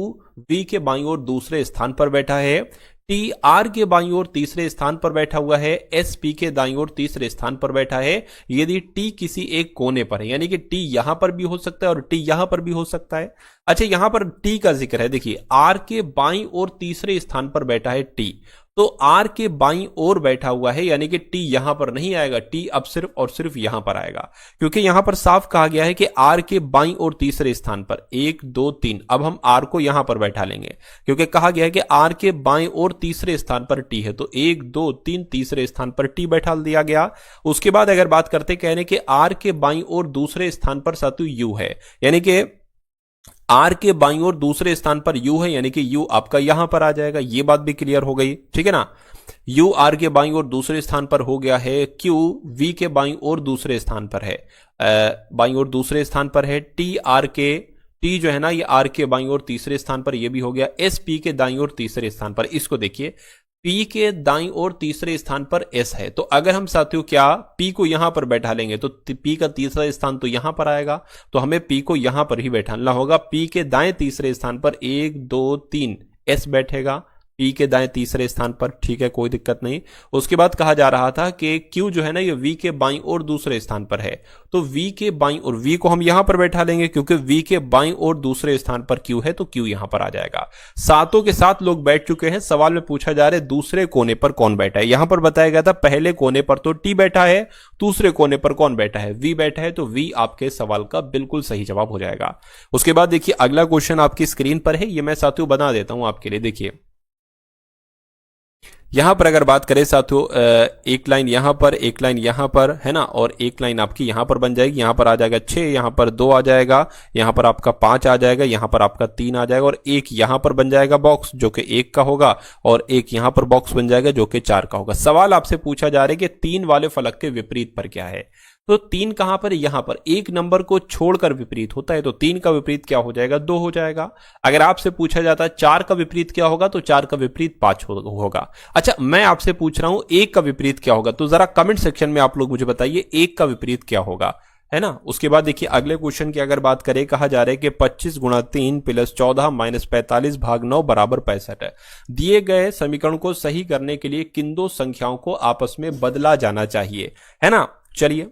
वी के बाईं ओर दूसरे स्थान पर बैठा है, टी आर के बाईं ओर तीसरे स्थान पर बैठा हुआ है, एस पी के दाईं ओर तीसरे स्थान पर बैठा है। यदि टी किसी एक कोने पर है, यानी कि टी यहां पर भी हो सकता है और टी यहां पर भी हो सकता है। अच्छा यहां पर टी का जिक्र है, देखिए आर के बाईं ओर तीसरे स्थान पर बैठा है टी, तो आर के बाईं ओर बैठा हुआ है, यानी कि टी यहां पर नहीं आएगा, टी अब सिर्फ और सिर्फ यहां पर आएगा, क्योंकि यहां पर साफ कहा गया है कि आर के बाईं ओर तीसरे स्थान पर 1 2 3। अब हम आर को यहां पर बैठा लेंगे क्योंकि कहा गया है कि आर के बाईं ओर तीसरे स्थान पर टी है, तो 1 2 3 तीसरे स्थान पर टी बैठा दिया गया। उसके बाद अगर बात करते कहने कि आर के बाईं ओर दूसरे स्थान पर साथियों यू है, यानी कि आर के बाईं ओर दूसरे स्थान पर यू है, यानी कि यू आपका यहां पर आ जाएगा, ये बात भी क्लियर हो गई, ठीक है ना। यू आर के बाईं ओर दूसरे स्थान पर हो गया है, क्यू वी के बाईं ओर दूसरे स्थान पर है, बाईं ओर दूसरे स्थान पर है, टी आर के, टी जो है ना ये आर के बाईं ओर तीसरे स्थान पर, ये भी हो गया, एस पी के दाईं ओर तीसरे स्थान पर। इसको देखिए पी के दाईं ओर तीसरे स्थान पर एस है, तो अगर हम साथियों क्या पी को यहां पर बैठा लेंगे तो पी का तीसरा स्थान तो यहां पर आएगा, तो हमें पी को यहां पर ही बैठाना होगा। पी के दाएं तीसरे स्थान पर 1 2 3 एस बैठेगा, पी के दाएं तीसरे स्थान पर, ठीक है, कोई दिक्कत नहीं। उसके बाद कहा जा रहा था कि क्यू जो है ना ये वी के बाईं ओर दूसरे स्थान पर है, तो वी के बाईं ओर, वी को हम यहां पर बैठा लेंगे क्योंकि वी के बाईं ओर दूसरे स्थान पर क्यू है, तो क्यू यहां पर आ जाएगा। 7 के 7 लोग बैठ चुके हैं। सवाल में पूछा जा रहा है दूसरे कोने पर कौन बैठा है। यहां पर बताया गया था पहले कोने पर तो टी बैठा है, दूसरे कोने पर कौन बैठा है, वी बैठा है, तो वी आपके सवाल का बिल्कुल सही जवाब हो जाएगा। उसके बाद देखिए अगला क्वेश्चन आपकी स्क्रीन पर है, ये मैं साथियों बना देता हूं आपके लिए। देखिए यहां पर अगर बात करें साथियों, एक लाइन यहां पर, एक लाइन यहां पर है ना, और एक लाइन आपकी यहां पर बन जाएगी, यहां पर आ जाएगा 6, यहां पर 2 आ जाएगा, यहां पर आपका 5 आ जाएगा, यहां पर आपका 3 आ जाएगा और एक यहां पर बन जाएगा बॉक्स जो कि 1 का होगा और एक यहां पर बॉक्स बन जाएगा जो कि 4 का होगा। सवाल आपसे पूछा जा रहा है कि 3 वाले फलक के विपरीत पर क्या है, तो 3 कहां पर, यहां पर। एक नंबर को छोड़कर विपरीत होता है, तो 3 का विपरीत क्या हो जाएगा, 2 हो जाएगा। अगर आपसे पूछा जाता है 4 का विपरीत क्या होगा, तो 4 का विपरीत 5 होगा। अच्छा मैं आपसे पूछ रहा हूं 1 का विपरीत क्या होगा, तो जरा कमेंट सेक्शन में आप लोग मुझे बताइए 1 का विपरीत क्या होगा, है ना। उसके बाद देखिए अगले क्वेश्चन की अगर बात करें, कहा जा रहा है कि 25 गुणा 3 प्लस 14 माइनस 45 भाग 9 बराबर 65 है। दिए गए समीकरण को सही करने के लिए किन दो संख्याओं को आपस में बदला जाना चाहिए, है ना। चलिए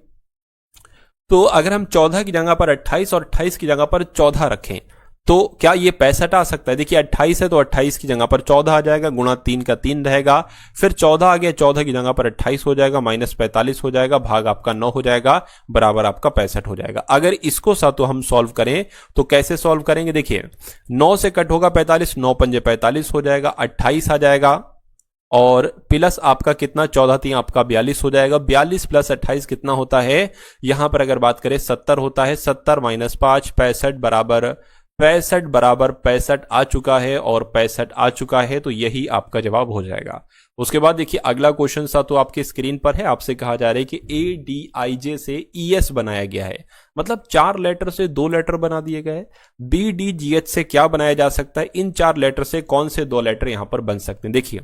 तो अगर हम 14 की जगह पर 28 और 28 की जगह पर 14 रखें तो क्या ये 65 आ सकता है। देखिए 28 है तो 28 की जगह पर 14 आ जाएगा, गुणा 3 का 3 रहेगा, फिर 14 आ गया, 14 की जगह पर 28 हो जाएगा, माइनस 45 हो जाएगा, भाग आपका 9 हो जाएगा, बराबर आपका 65 हो जाएगा। अगर इसको साथ हम सॉल्व करें तो कैसे सॉल्व करेंगे, देखिए 9 से कट होगा 45, 9 पंजे 45 हो जाएगा, 28 आ जाएगा और प्लस आपका कितना 14 3 आपका 42 हो जाएगा, 42 प्लस 28 कितना होता है, यहां पर अगर बात करें 70 होता है, 70 माइनस 5 65 बराबर 65 आ चुका है और 65 आ चुका है, तो यही आपका जवाब हो जाएगा। उसके बाद देखिए अगला क्वेश्चन सा तो आपके स्क्रीन पर है, आपसे कहा जा रहा है कि ADIJ से ES बनाया गया है, मतलब 4 लेटर से 2 लेटर बना दिए गए। BDGH से क्या बनाया जा सकता है, इन 4 लेटर से कौन से 2 लेटर यहां पर बन सकते हैं। देखिए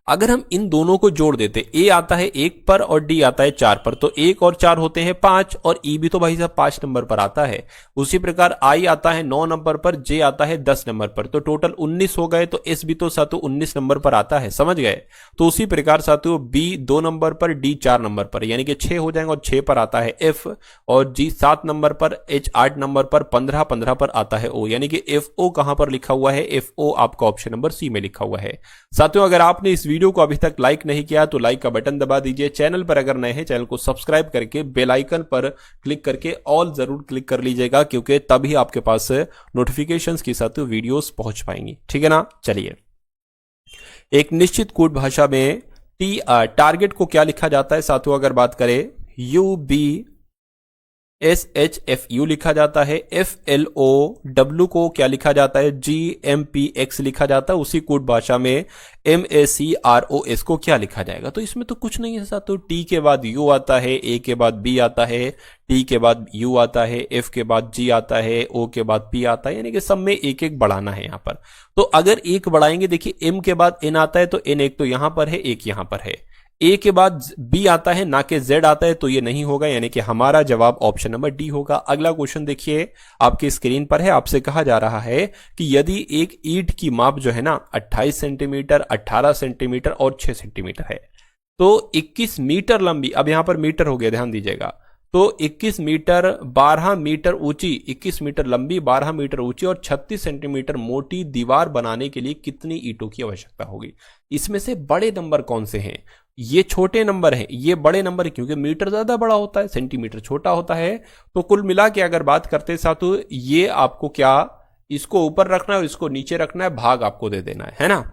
अगर हम इन दोनों को जोड़ देते, ए आता है 1 पर और डी आता है 4 पर, तो 1 और 4 होते हैं 5, और ई भी तो भाई साहब 5 नंबर पर आता है। उसी प्रकार आई आता है 9 नंबर पर, जे आता है 10 नंबर पर, तो टोटल 19 हो गए। तो एस भी तो साथियों 19 नंबर पर आता है, समझ गए। तो उसी प्रकार साथियों बी 2 नंबर पर, डी 4 नंबर पर, यानी कि 6 हो जाएंगे, और 6 पर आता है एफ, और जी 7 नंबर पर, एच 8 नंबर पर, 15 पर आता है ओ, यानी कि एफ ओ कहां पर लिखा हुआ है, एफ ओ आपका ऑप्शन नंबर सी में लिखा हुआ है। साथियों अगर आपने इस वीडियो को अभी तक लाइक नहीं किया तो लाइक का बटन दबा दीजिए। चैनल पर अगर नए हैं चैनल को सब्सक्राइब करके बेल आइकन पर क्लिक करके ऑल जरूर क्लिक कर लीजिएगा, क्योंकि तभी आपके पास नोटिफिकेशंस के साथ वीडियोस पहुंच पाएंगी, ठीक है ना। चलिए, एक निश्चित कोड भाषा में टारगेट को क्या लिखा जाता है साथियों, अगर बात करें UBSHFU लिखा जाता है, FLOW को क्या लिखा जाता है, GMPX लिखा जाता है। उसी कोड भाषा में MACROS को क्या लिखा जाएगा, तो इसमें तो कुछ नहीं है साथियों। T के बाद U आता है, A के बाद B आता है, T के बाद U आता है, F के बाद G आता है, O के बाद P आता है, यानी कि सब में एक एक बढ़ाना है यहां पर। तो अगर एक बढ़ाएंगे, देखिए M के बाद N आता है, तो N एक तो यहां पर है, एक यहां पर है। ए के बाद बी आता है ना कि जेड आता है, तो ये नहीं होगा, यानी कि हमारा जवाब ऑप्शन नंबर डी होगा। अगला क्वेश्चन देखिए आपकी स्क्रीन पर है, आपसे कहा जा रहा है कि यदि एक ईंट की माप जो है ना 28 सेंटीमीटर, 18 सेंटीमीटर और 6 सेंटीमीटर है, तो 21 मीटर लंबी, अब यहां पर मीटर हो गया, ध्यान दीजिएगा, तो 21 मीटर 12 मीटर ऊंची, 21 मीटर लंबी, 12 मीटर ऊंची और 36 सेंटीमीटर मोटी दीवार बनाने के लिए कितनी ईंटों की आवश्यकता होगी। इसमें से बड़े नंबर कौन से हैं, ये छोटे नंबर हैं, ये बड़े नंबर, क्योंकि मीटर ज्यादा बड़ा होता है, सेंटीमीटर छोटा होता है। तो कुल मिला के अगर बात करते साथियों, ये आपको क्या इसको ऊपर रखना है और इसको नीचे रखना है, भाग आपको दे देना है ना।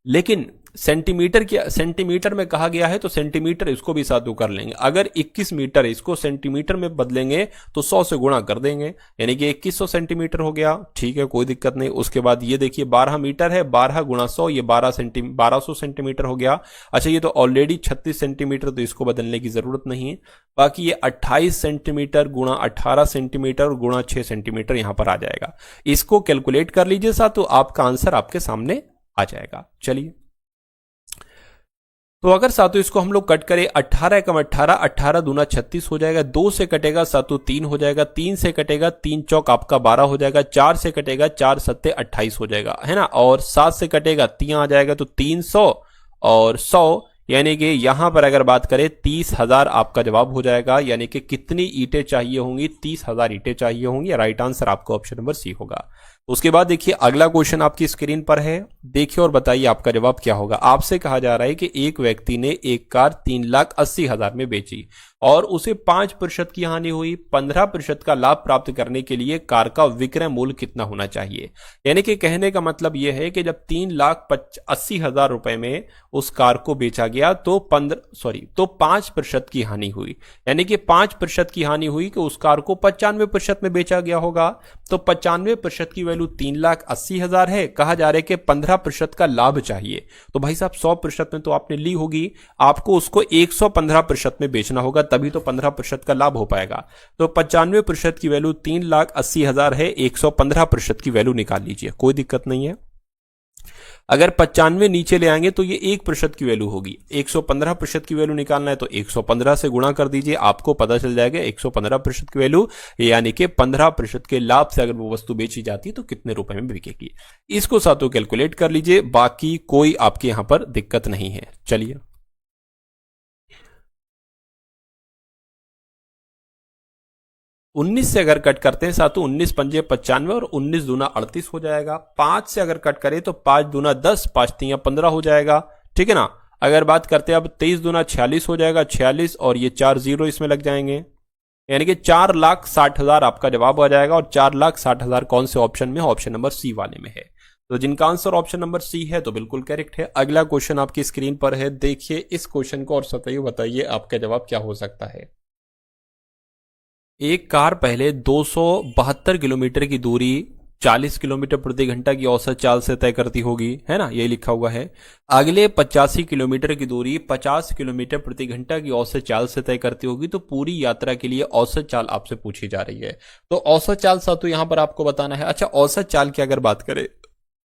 लेकिन सेंटीमीटर में कहा गया है, तो सेंटीमीटर इसको भी साधु कर लेंगे। अगर 21 मीटर इसको सेंटीमीटर में बदलेंगे तो 100 से गुणा कर देंगे, यानी कि 2100 सेंटीमीटर हो गया, ठीक है, कोई दिक्कत नहीं। उसके बाद ये देखिए 12 मीटर है, 12 गुणा 100, ये 1200 सेंटीमीटर हो गया। अच्छा, ये तो ऑलरेडी 36 सेंटीमीटर, तो इसको बदलने की जरूरत नहीं है। बाकी ये 28 सेंटीमीटर गुणा 18 सेंटीमीटर गुणा 6 सेंटीमीटर यहां पर आ जाएगा। इसको कैलकुलेट कर लीजिए साथ, तो आपका आंसर आपके सामने आ जाएगा। चलिए, तो अगर सातों इसको हम लोग कट करें, 18 एकम 18, 18 दूना 36 हो जाएगा, 2 से कटेगा सातों 3 हो जाएगा, 3 से कटेगा 3 चौक आपका 12 हो जाएगा, 4 से कटेगा 4 सत्ते 28 हो जाएगा, है ना, और 7 से कटेगा 3 आ जाएगा, तो 300 और 100, यानी कि यहां पर अगर बात करें 30,000 आपका जवाब हो जाएगा। यानी कि कितनी ईंटें चाहिए होंगी, 30,000 ईंटें चाहिए होंगी। राइट आंसर आपका ऑप्शन नंबर सी होगा। उसके बाद देखिए अगला क्वेश्चन आपकी स्क्रीन पर है, देखिए और बताइए आपका जवाब क्या होगा। आपसे कहा जा रहा है कि एक व्यक्ति ने एक कार 3,80,000 में बेची और उसे 5% की हानि हुई, 15% का लाभ प्राप्त करने के लिए कार का विक्रय मूल्य कितना होना चाहिए। यानी कि कहने का मतलब यह है कि जब 3,80,000 रुपए में उस कार को बेचा गया तो 5% की हानि हुई, यानी कि 5% की हानि हुई कि उस कार को 95% में बेचा गया होगा। तो 95% की वैल्यू 3,80,000 है, कहा जा रहा है कि 15% का लाभ चाहिए। तो भाई साहब 100% में तो आपने ली होगी, आपको उसको 115% में बेचना होगा, तभी तो 15% का लाभ हो पाएगा। तो 95% की वैल्यू 3,80,000 है, 115% की वैल्यू निकाल लीजिए, कोई दिक्कत नहीं है। अगर 95 नीचे ले आएंगे तो ये 1% की वैल्यू होगी, 115% की वैल्यू निकालना है तो 115 से गुणा कर दीजिए, आपको पता चल जाएगा 115% की वैल्यू, यानी कि 15% के लाभ से अगर वो वस्तु बेची जाती है तो कितने रुपए में बिकेगी। इसको साथों कैलकुलेट कर लीजिए, बाकी कोई आपके यहां पर दिक्कत नहीं है। चलिए, 19 से अगर कट करते हैं साथों, 19 पंजे 95 और 19 दूना 38 हो जाएगा। 5 से अगर कट करें तो 5 दूना 10, 5 तिया 15 हो जाएगा, ठीक है ना। अगर बात करते हैं अब 23 दूना 46 हो जाएगा, 46 और ये 4 जीरो इसमें लग जाएंगे, यानी कि 4,60,000 आपका जवाब आ जाएगा। और 4,60,000 कौन से ऑप्शन में, ऑप्शन नंबर सी वाले में है। तो जिनका आंसर ऑप्शन नंबर सी है तो बिल्कुल करेक्ट है। अगला क्वेश्चन आपकी स्क्रीन पर है, देखिए इस क्वेश्चन को और सतही बताइए आपका जवाब क्या हो सकता है। एक कार पहले 272 किलोमीटर की दूरी 40 किलोमीटर प्रति घंटा की औसत चाल से तय करती होगी, है ना, ये लिखा हुआ है। अगले 85 किलोमीटर की दूरी 50 किलोमीटर प्रति घंटा की औसत चाल से तय करती होगी। तो पूरी यात्रा के लिए औसत चाल आपसे पूछी जा रही है। तो औसत चाल साथ तो यहां पर आपको बताना है। अच्छा, औसत चाल की अगर बात करें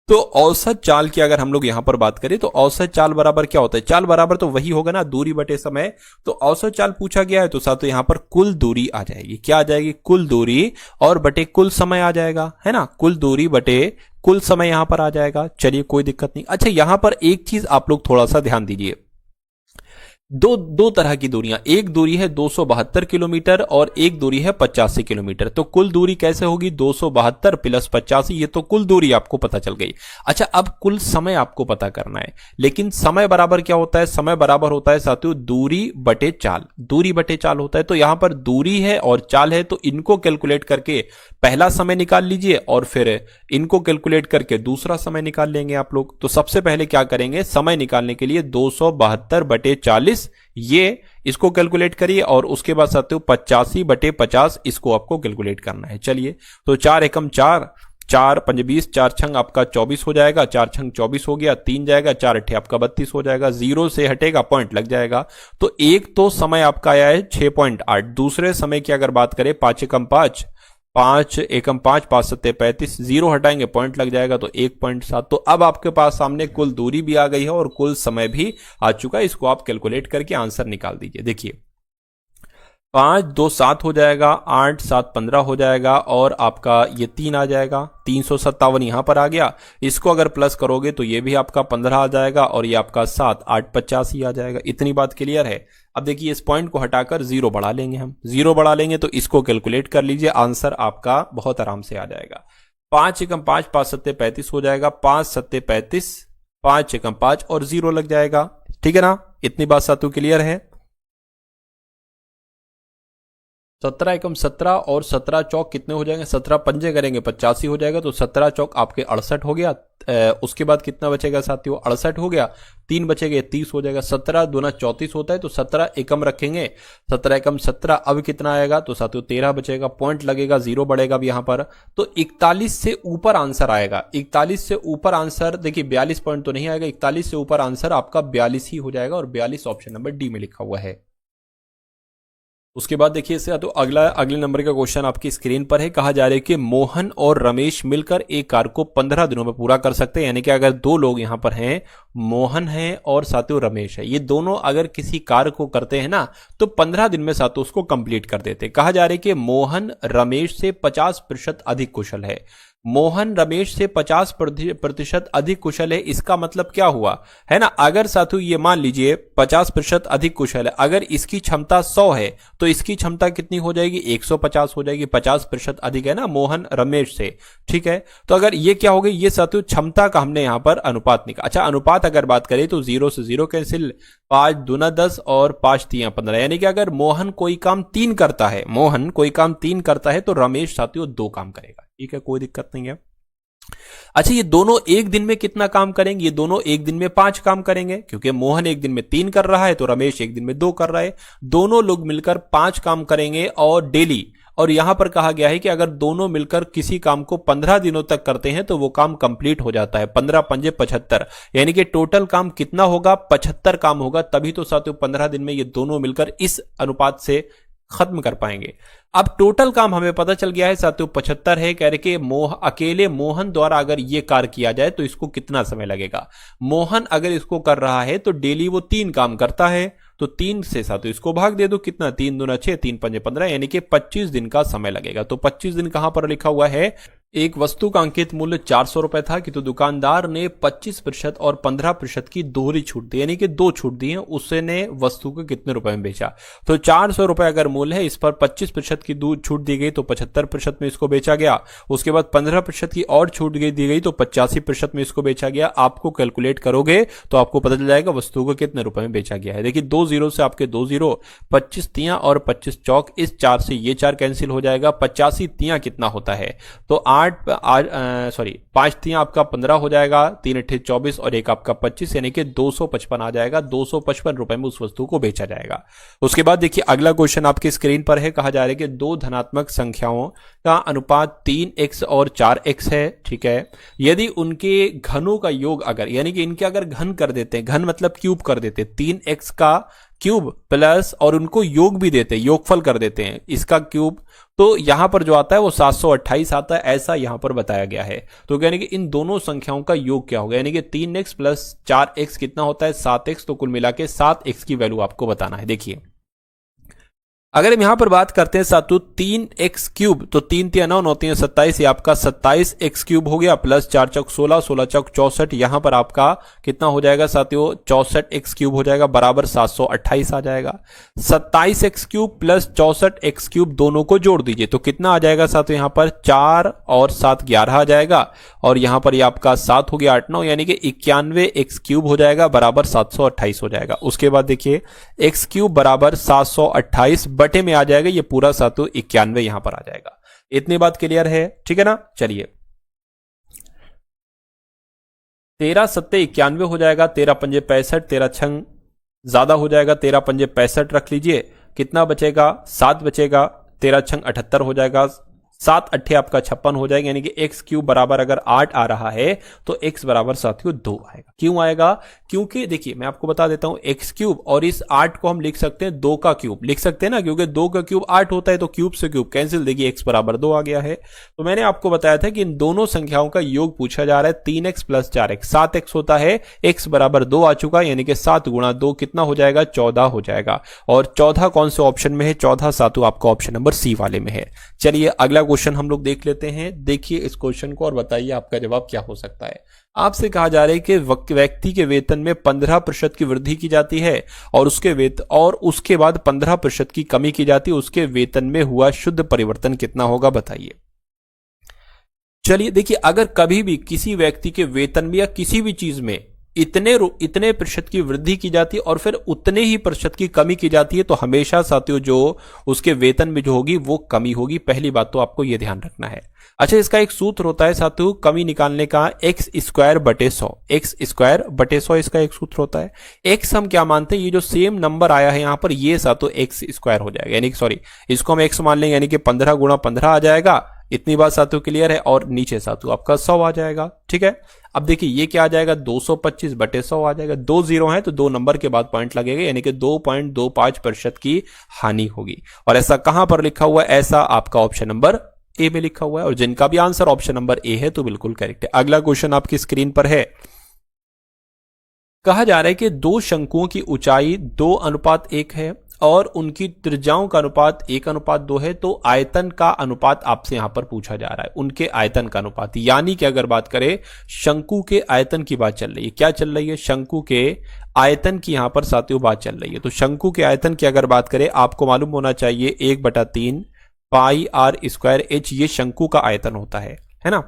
तो औसत चाल की अगर हम लोग यहां पर बात करें तो औसत चाल बराबर क्या होता है, चाल बराबर तो वही होगा ना, दूरी बटे समय। तो औसत चाल पूछा गया है तो साथ यहां पर कुल दूरी आ जाएगी, क्या आ जाएगी, कुल दूरी और बटे कुल समय आ जाएगा, है ना, कुल दूरी बटे कुल समय यहां पर आ जाएगा। चलिए कोई दिक्कत नहीं। अच्छा यहां पर एक चीज आप लोग थोड़ा सा ध्यान दीजिए, दो तरह की दूरियां, एक दूरी है 272 किलोमीटर और एक दूरी है 85 किलोमीटर। तो कुल दूरी कैसे होगी, 272 प्लस 85, ये तो कुल दूरी आपको पता चल गई। अच्छा अब कुल समय आपको पता करना है, लेकिन समय बराबर क्या होता है, समय बराबर होता है साथियों दूरी बटे चाल, दूरी बटे चाल होता है। तो यहां पर दूरी है और चाल है, तो इनको कैलकुलेट करके पहला समय निकाल लीजिए और फिर इनको कैलकुलेट करके दूसरा समय निकाल लेंगे आप लोग। तो सबसे पहले क्या करेंगे, समय निकालने के लिए 272 बटे 40 ये इसको कैलकुलेट करिए और उसके बाद साथियों 85 बटे 50 इसको आपको कैलकुलेट करना है। चलिए तो 4 एकम 4, 4 पंज 20, 4 छंग आपका 24 हो जाएगा, 4 छंग 24 हो गया, 3 जाएगा, 4 अट्ठे आपका 32 हो जाएगा, जीरो से हटेगा पॉइंट लग जाएगा। तो एक तो समय आपका आया है 6.8, दूसरे समय की अगर बात करें 5 एकम 5, 5 एकम 5, 5 सत्ते 35, जीरो हटाएंगे पॉइंट लग जाएगा तो 1.7। तो अब आपके पास सामने कुल दूरी भी आ गई है और कुल समय भी आ चुका है, इसको आप कैलकुलेट करके आंसर निकाल दीजिए। देखिए 5 2 7 हो जाएगा, 8 7 15 हो जाएगा और आपका ये 3 आ जाएगा, 357 यहां पर आ गया। इसको अगर प्लस करोगे तो ये भी आपका 15 आ जाएगा और ये आपका 7 8 85 आ जाएगा। इतनी बात क्लियर है। अब देखिए इस पॉइंट को हटाकर जीरो बढ़ा लेंगे, हम जीरो बढ़ा लेंगे तो इसको कैलकुलेट कर लीजिए, आंसर आपका बहुत आराम से आ जाएगा। 5 एकम 5, 5 सत्ते 35 हो जाएगा, 5 सत्ते 35, 5 एकम 5 और जीरो लग जाएगा। ठीक है ना, इतनी बात सातों क्लियर है। 17 एकम 17 और 17 चौक कितने हो जाएंगे, 17 पंजे करेंगे 85 हो जाएगा, तो 17 चौक आपके 68 हो गया। उसके बाद कितना बचेगा साथियों, 68 हो गया, 3 बचेगा 30 हो जाएगा, 17 दूना 34 होता है तो 17 एकम रखेंगे, 17 एकम 17, अब कितना आएगा तो साथियों 13 बचेगा, पॉइंट लगेगा, जीरो बढ़ेगा अब यहां पर। तो 41 से ऊपर आंसर आएगा, 41 से ऊपर आंसर, देखिए 42 पॉइंट तो नहीं आएगा, 41 से ऊपर आंसर आपका 42 ही हो जाएगा और 42 ऑप्शन नंबर डी में लिखा हुआ है। उसके बाद देखिए इससे तो अगले नंबर का क्वेश्चन आपकी स्क्रीन पर है। कहा जा रहा है कि मोहन और रमेश मिलकर एक कार को 15 दिनों में पूरा कर सकते हैं। यानी कि अगर दो लोग यहां पर हैं, मोहन है और साथियों रमेश है, ये दोनों अगर किसी कार्य को करते हैं ना तो 15 दिन में साथियों उसको कंप्लीट कर देते। कहा जा रहा है कि मोहन रमेश से 50% अधिक कुशल है। मोहन रमेश से 50% अधिक कुशल है, इसका मतलब क्या हुआ है ना, अगर साथियों ये मान लीजिए 50% अधिक कुशल है, अगर इसकी क्षमता 100 है तो इसकी क्षमता कितनी हो जाएगी, 150 हो जाएगी, 50% अधिक है ना मोहन रमेश से। ठीक है, तो अगर ये क्या हो गई, ये साथियों क्षमता का हमने यहां पर अनुपात निकाला। अच्छा अनुपात अगर बात करें तो 0 से 0 कैंसिल, 5 दूना 10 और 5 तियां 15, यानी कि अगर मोहन कोई काम 3 करता है, मोहन कोई काम 3 करता है तो रमेश साथियों 2 काम करेगा। ठीक है, कोई दिक्कत नहीं है। अच्छा ये दोनों एक दिन में कितना काम करेंगे, ये दोनों एक दिन में 5 काम करेंगे, क्योंकि मोहन एक दिन में 3 कर रहा है तो रमेश एक दिन में 2 कर रहा है, दोनों लोग मिलकर 5 काम करेंगे और डेली। और यहां पर कहा गया है कि अगर दोनों मिलकर किसी काम को 15 दिनों तक करते हैं तो वो काम कंप्लीट हो जाता है। 15 पंजे 75, यानी कि टोटल काम कितना होगा, 75 काम होगा, तभी तो साथियों 15 दिन में ये दोनों मिलकर इस अनुपात से खत्म कर पाएंगे। अब टोटल काम हमें पता चल गया है साथियों 75 है। कह रहे कि अकेले मोहन द्वारा अगर ये कार्य किया जाए तो इसको कितना समय लगेगा। मोहन अगर इसको कर रहा है तो डेली वो 3 काम करता है, तो 3 से साथियों इसको भाग दे दो, कितना 3 दूना 6, 3 पंजे 15, यानी कि 25 दिन का समय लगेगा। तो 25 दिन कहां पर लिखा हुआ है, एक वस्तु का अंकित मूल्य 400 रुपए था कि तो दुकानदार ने 25% और 15% की दोहरी छूट दी, यानी कि 2 छूट दी है, उसने वस्तु को कितने रुपए में बेचा। तो 400 रुपए अगर मूल्य है, इस पर 25% की छूट दी गई तो 75% में इसको बेचा गया। उसके बाद 15% की और छूट दी गई तो 85% में इसको बेचा गया। आपको कैलकुलेट करोगे तो आपको पता चल जाएगा वस्तु को कितने रुपए में बेचा गया है। देखिए 2 जीरो से आपके 2 जीरो, 25 तियां और 25 चौक, इस 4 से ये 4 कैंसिल हो जाएगा। 85 तियां कितना होता है, तो 5 तियां आपका 15 हो जाएगा, 3 अट्ठे 24 और एक आपका 25, यानी कि 255 आ जाएगा। 255 रुपए में उस वस्तु को बेचा जाएगा। उसके बाद देखिए अगला क्वेश्चन आपकी स्क्रीन पर है। कहा जा रहा है कि 2 धनात्मक संख्याओं का अनुपात 3x और 4x है। ठीक है, यदि उनके घनों का योग अगर, यानी कि इनके अगर घन कर देते हैं, घन मतलब क्यूब कर देते, 3x का क्यूब प्लस और उनको योग भी देते हैं, योगफल कर देते हैं इसका क्यूब, तो यहां पर जो आता है वो 728 आता है, ऐसा यहां पर बताया गया है। तो यानी कि इन दोनों संख्याओं का योग क्या होगा, यानी कि 3x प्लस 4x कितना होता है 7x, तो कुल मिला के 7x की वैल्यू आपको बताना है। देखिए अगर हम यहां पर बात करते हैं सातु 3x क्यूब, तो 3 3 9 9 3 27, ये आपका 27x क्यूब हो गया, प्लस 4 चौक 16, 16 चौक 64, यहां पर आपका कितना हो जाएगा साथियों 64x क्यूब हो जाएगा, बराबर 728 आ जाएगा। 27x cube plus 64x cube दोनों को जोड़ दीजिए तो कितना आ जाएगा साथियों, यहां पर 4 और 7 11 आ जाएगा, और यहां पर ये आपका 7 हो गया 8 9, यानी कि 91x क्यूब हो जाएगा, बराबर 728 हो जाएगा। उसके बाद देखिए x क्यूब बराबर 728 बटे में आ जाएगा, ये पूरा सातु 91 यहां पर आ जाएगा। इतनी बात क्लियर है, ठीक है ना। चलिए 13 सत्ते 91 हो जाएगा, 13 पंजे 65, 13 छंग ज्यादा हो जाएगा, 13 पंजे 65 रख लीजिए, कितना बचेगा 7 बचेगा, 13 छंग 78 हो जाएगा, 7 अट्ठे आपका 56 हो जाएगा, यानी कि x क्यूब बराबर अगर 8 आ रहा है तो x बराबर साथियों 2 आएगा। क्यों आएगा, क्योंकि देखिए मैं आपको बता देता हूं x क्यूब और इस 8 को हम लिख सकते हैं 2 का क्यूब लिख सकते हैं ना, क्योंकि 2 का क्यूब 8 होता है, तो क्यूब से क्यूब कैंसिल, देखिए x बराबर 2 आ गया है। तो मैंने आपको बताया था कि इन दोनों संख्याओं का योग पूछा जा रहा है, 3x प्लस 4x 7x होता है, x बराबर 2 आ चुका, यानी कि 7 गुणा 2 कितना हो जाएगा 14 हो जाएगा, और 14 कौन से ऑप्शन में है, 14 सातु आपका ऑप्शन नंबर सी वाले में है। चलिए अगला क्वेश्चन हम लोग देख लेते हैं। देखिए इस क्वेश्चन को और बताइए आपका जवाब क्या हो सकता है। आपसे कहा जा रहा है कि व्यक्ति के वेतन में 15% की वृद्धि की जाती है और उसके बाद 15% की कमी की जाती है, उसके वेतन में हुआ शुद्ध परिवर्तन कितना होगा बताइए। चलिए देखिए अगर कभी भी किसी व्यक्ति के वेतन में या किसी भी चीज में इतने प्रतिशत की वृद्धि की जाती है और फिर उतने ही प्रतिशत की कमी की जाती है, तो हमेशा साथियों जो उसके वेतन में जो होगी वो कमी होगी। पहली बात तो आपको यह ध्यान रखना है। अच्छा इसका एक सूत्र होता है साथियों कमी निकालने का, x स्क्वायर बटे 100, x स्क्वायर बटे 100 इसका एक सूत्र होता है। x हम क्या मानते हैं, ये जो सेम नंबर आया है यहां पर ये साथियों x स्क्वायर हो जाएगा, यानी सॉरी इसको हम x मान लेंगे, यानी कि 15 गुणा 15 आ जाएगा। इतनी बात साथियों क्लियर है, और नीचे साथियों आपका 100 आ जाएगा, ठीक है। अब देखिए ये क्या आ जाएगा 225 बटे 100 आ जाएगा, 2 जीरो है तो 2 नंबर के बाद पॉइंट लगेगा, यानी कि 2.25% की हानि होगी। और ऐसा कहां पर लिखा हुआ है, ऐसा आपका ऑप्शन नंबर ए में लिखा हुआ है, और जिनका भी आंसर ऑप्शन नंबर ए है तो बिल्कुल करेक्ट है। अगला क्वेश्चन आपकी स्क्रीन पर है। कहा जा रहा है कि दो शंकुओं की ऊंचाई 2:1 है और उनकी त्रिज्याओं का अनुपात 1:2 है, तो आयतन का अनुपात आपसे यहां पर पूछा जा रहा है, उनके आयतन का अनुपात। यानी कि अगर बात करें शंकु के आयतन की बात चल रही है, क्या चल रही है, शंकु के आयतन की यहां पर साथियों बात चल रही है। तो शंकु के आयतन की अगर बात करें, आपको मालूम होना चाहिए 1/3 पाई आर स्क्वायर एच, ये शंकु का आयतन होता है ना।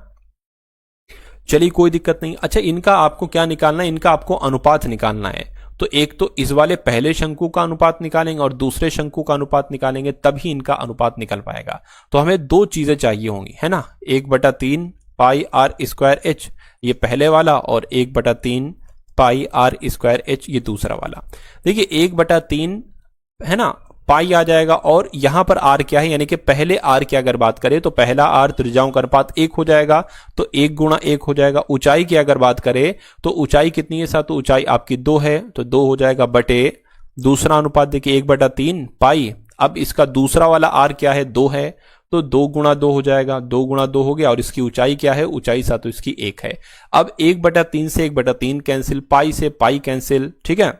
चलिए कोई दिक्कत नहीं। अच्छा इनका आपको क्या निकालना है, इनका आपको अनुपात निकालना है। तो एक तो इस वाले पहले शंकु का अनुपात निकालेंगे और दूसरे शंकु का अनुपात निकालेंगे, तभी इनका अनुपात निकल पाएगा। तो हमें दो चीजें चाहिए होंगी, है ना, 1/3 पाई आर स्क्वायर एच ये पहले वाला, और 1/3 पाई आर स्क्वायर एच ये दूसरा वाला। देखिए 1/3 है ना पाई आ जाएगा, और यहां पर आर क्या है, यानी कि पहले आर की अगर बात करें तो पहला आर त्रिज्याओं का अनुपात 1 हो जाएगा, तो 1 गुणा 1 हो जाएगा। ऊंचाई की अगर बात करें तो ऊंचाई कितनी है साथ, तो ऊंचाई आपकी 2 है, तो 2 हो जाएगा बटे दूसरा अनुपात देखिए 1/3 पाई। अब इसका दूसरा वाला आर क्या है 2 है, तो 2 गुणा 2 हो जाएगा, 2 गुणा 2 हो गया, और इसकी ऊंचाई क्या है, ऊंचाई साथ तो इसकी 1 है। अब 1/3 से 1/3 कैंसिल, पाई से पाई कैंसिल, ठीक है।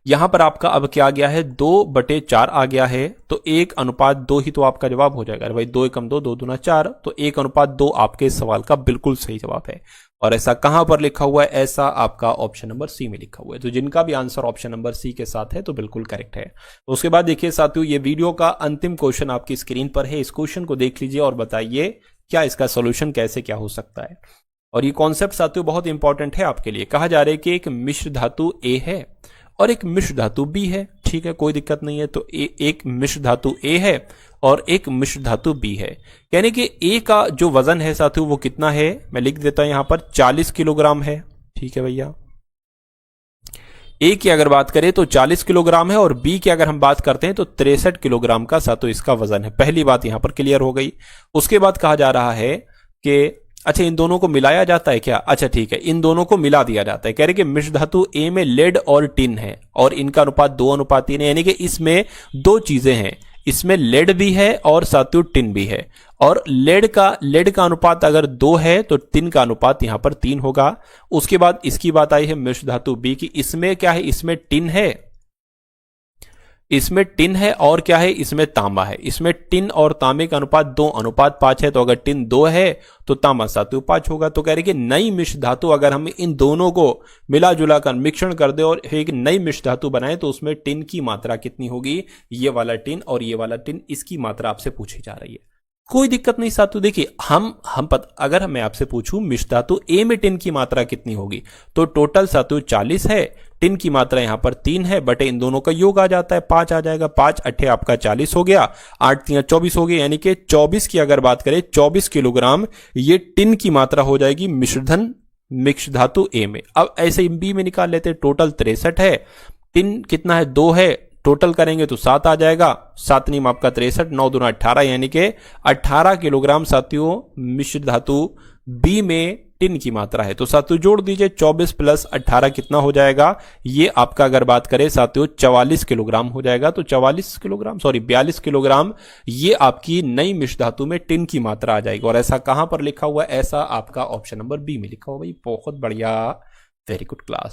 यहां पर आपका अब क्या आ गया है 2/4 आ गया है, तो 1:2 ही तो आपका जवाब हो जाएगा। भाई 2 एकम 2, 2 दूना 4, तो 1:2 आपके सवाल का बिल्कुल सही जवाब है। और ऐसा कहां पर लिखा हुआ है, ऐसा आपका ऑप्शन नंबर सी में लिखा हुआ है। तो जिनका भी आंसर ऑप्शन नंबर सी के साथ है तो बिल्कुल करेक्ट है। उसके बाद देखिए साथियों ये वीडियो का अंतिम क्वेश्चन आपकी स्क्रीन पर है, इस क्वेश्चन को देख लीजिए और बताइए क्या इसका सोल्यूशन कैसे क्या हो सकता है। और ये कॉन्सेप्ट साथियों बहुत इंपॉर्टेंट है आपके लिए। कहा जा रहा है कि एक मिश्र धातु ए है और एक मिश्र धातु बी है, ठीक है कोई दिक्कत नहीं है। तो एक मिश्र धातु ए है और एक मिश्र धातु बी है, यानी कि ए का जो वजन है साथियों वो कितना है, मैं लिख देता हूं यहां पर 40 किलोग्राम है, ठीक है भैया। ए की अगर बात करें तो 40 किलोग्राम है, और बी की अगर हम बात करते हैं तो 63 किलोग्राम का साथियों इसका वजन है। पहली बात यहां पर क्लियर हो गई। उसके बाद कहा जा रहा है कि अच्छा, इन दोनों को मिलाया जाता है क्या? अच्छा ठीक है, इन दोनों को मिला दिया जाता है। कह रहे कि मिश्र धातु ए में लेड और टिन है और इनका अनुपात 2:3 है, यानी कि इसमें दो चीजें हैं, इसमें लेड भी है और साथियों टिन भी है। और लेड का अनुपात अगर 2 है तो टिन का अनुपात यहां पर 3 होगा। उसके बाद इसकी बात आई है मिश्र धातु बी की, इसमें क्या है, इसमें टिन है, इसमें टिन है और क्या है, इसमें तांबा है। इसमें टिन और तांबे का अनुपात 2:5 है, तो अगर टिन 2 है तो तांबा साथियों 5 होगा। तो कह रहे कि नई मिश्र धातु अगर हम इन दोनों को मिला जुला कर मिश्रण कर दे और एक नई मिश्र धातु बनाए तो उसमें टिन की मात्रा कितनी होगी, ये वाला टिन और ये वाला टिन, इसकी मात्रा आपसे पूछी जा रही है। कोई दिक्कत नहीं साथियों, देखिए अगर मैं आपसे पूछूं मिश्र धातु ए में टिन की मात्रा कितनी होगी, तो टोटल साथियों 40 है, टिन की मात्रा यहां पर 3 है, बटे इन दोनों का योग आ जाता है 5 आ जाएगा, 5 8 आपका 40 हो गया, 8 3 24 हो गया, यानी कि 24 की अगर बात करें 24 किलोग्राम ये टिन की मात्रा हो जाएगी मिश्र धातु ए में। अब ऐसे ही बी में निकाल लेते हैं, टोटल 63 है, टिन कितना है 2 है, टोटल करेंगे तो 7 आ जाएगा, 7 नीम आपका 63, 9 दूना 18, यानी कि 18 किलोग्राम साथियों मिश्र धातु बी में टिन की मात्रा है। तो साथियों जोड़ दीजिए, 24 + 18 कितना हो जाएगा, ये आपका अगर बात करें साथियों 44 किलोग्राम हो जाएगा। तो 42 किलोग्राम ये आपकी नई मिश्र धातु में टिन की मात्रा आ जाएगी। और ऐसा कहां पर लिखा हुआ है, ऐसा आपका ऑप्शन नंबर बी में लिखा हुआ। भाई बहुत बढ़िया, वेरी गुड क्लास।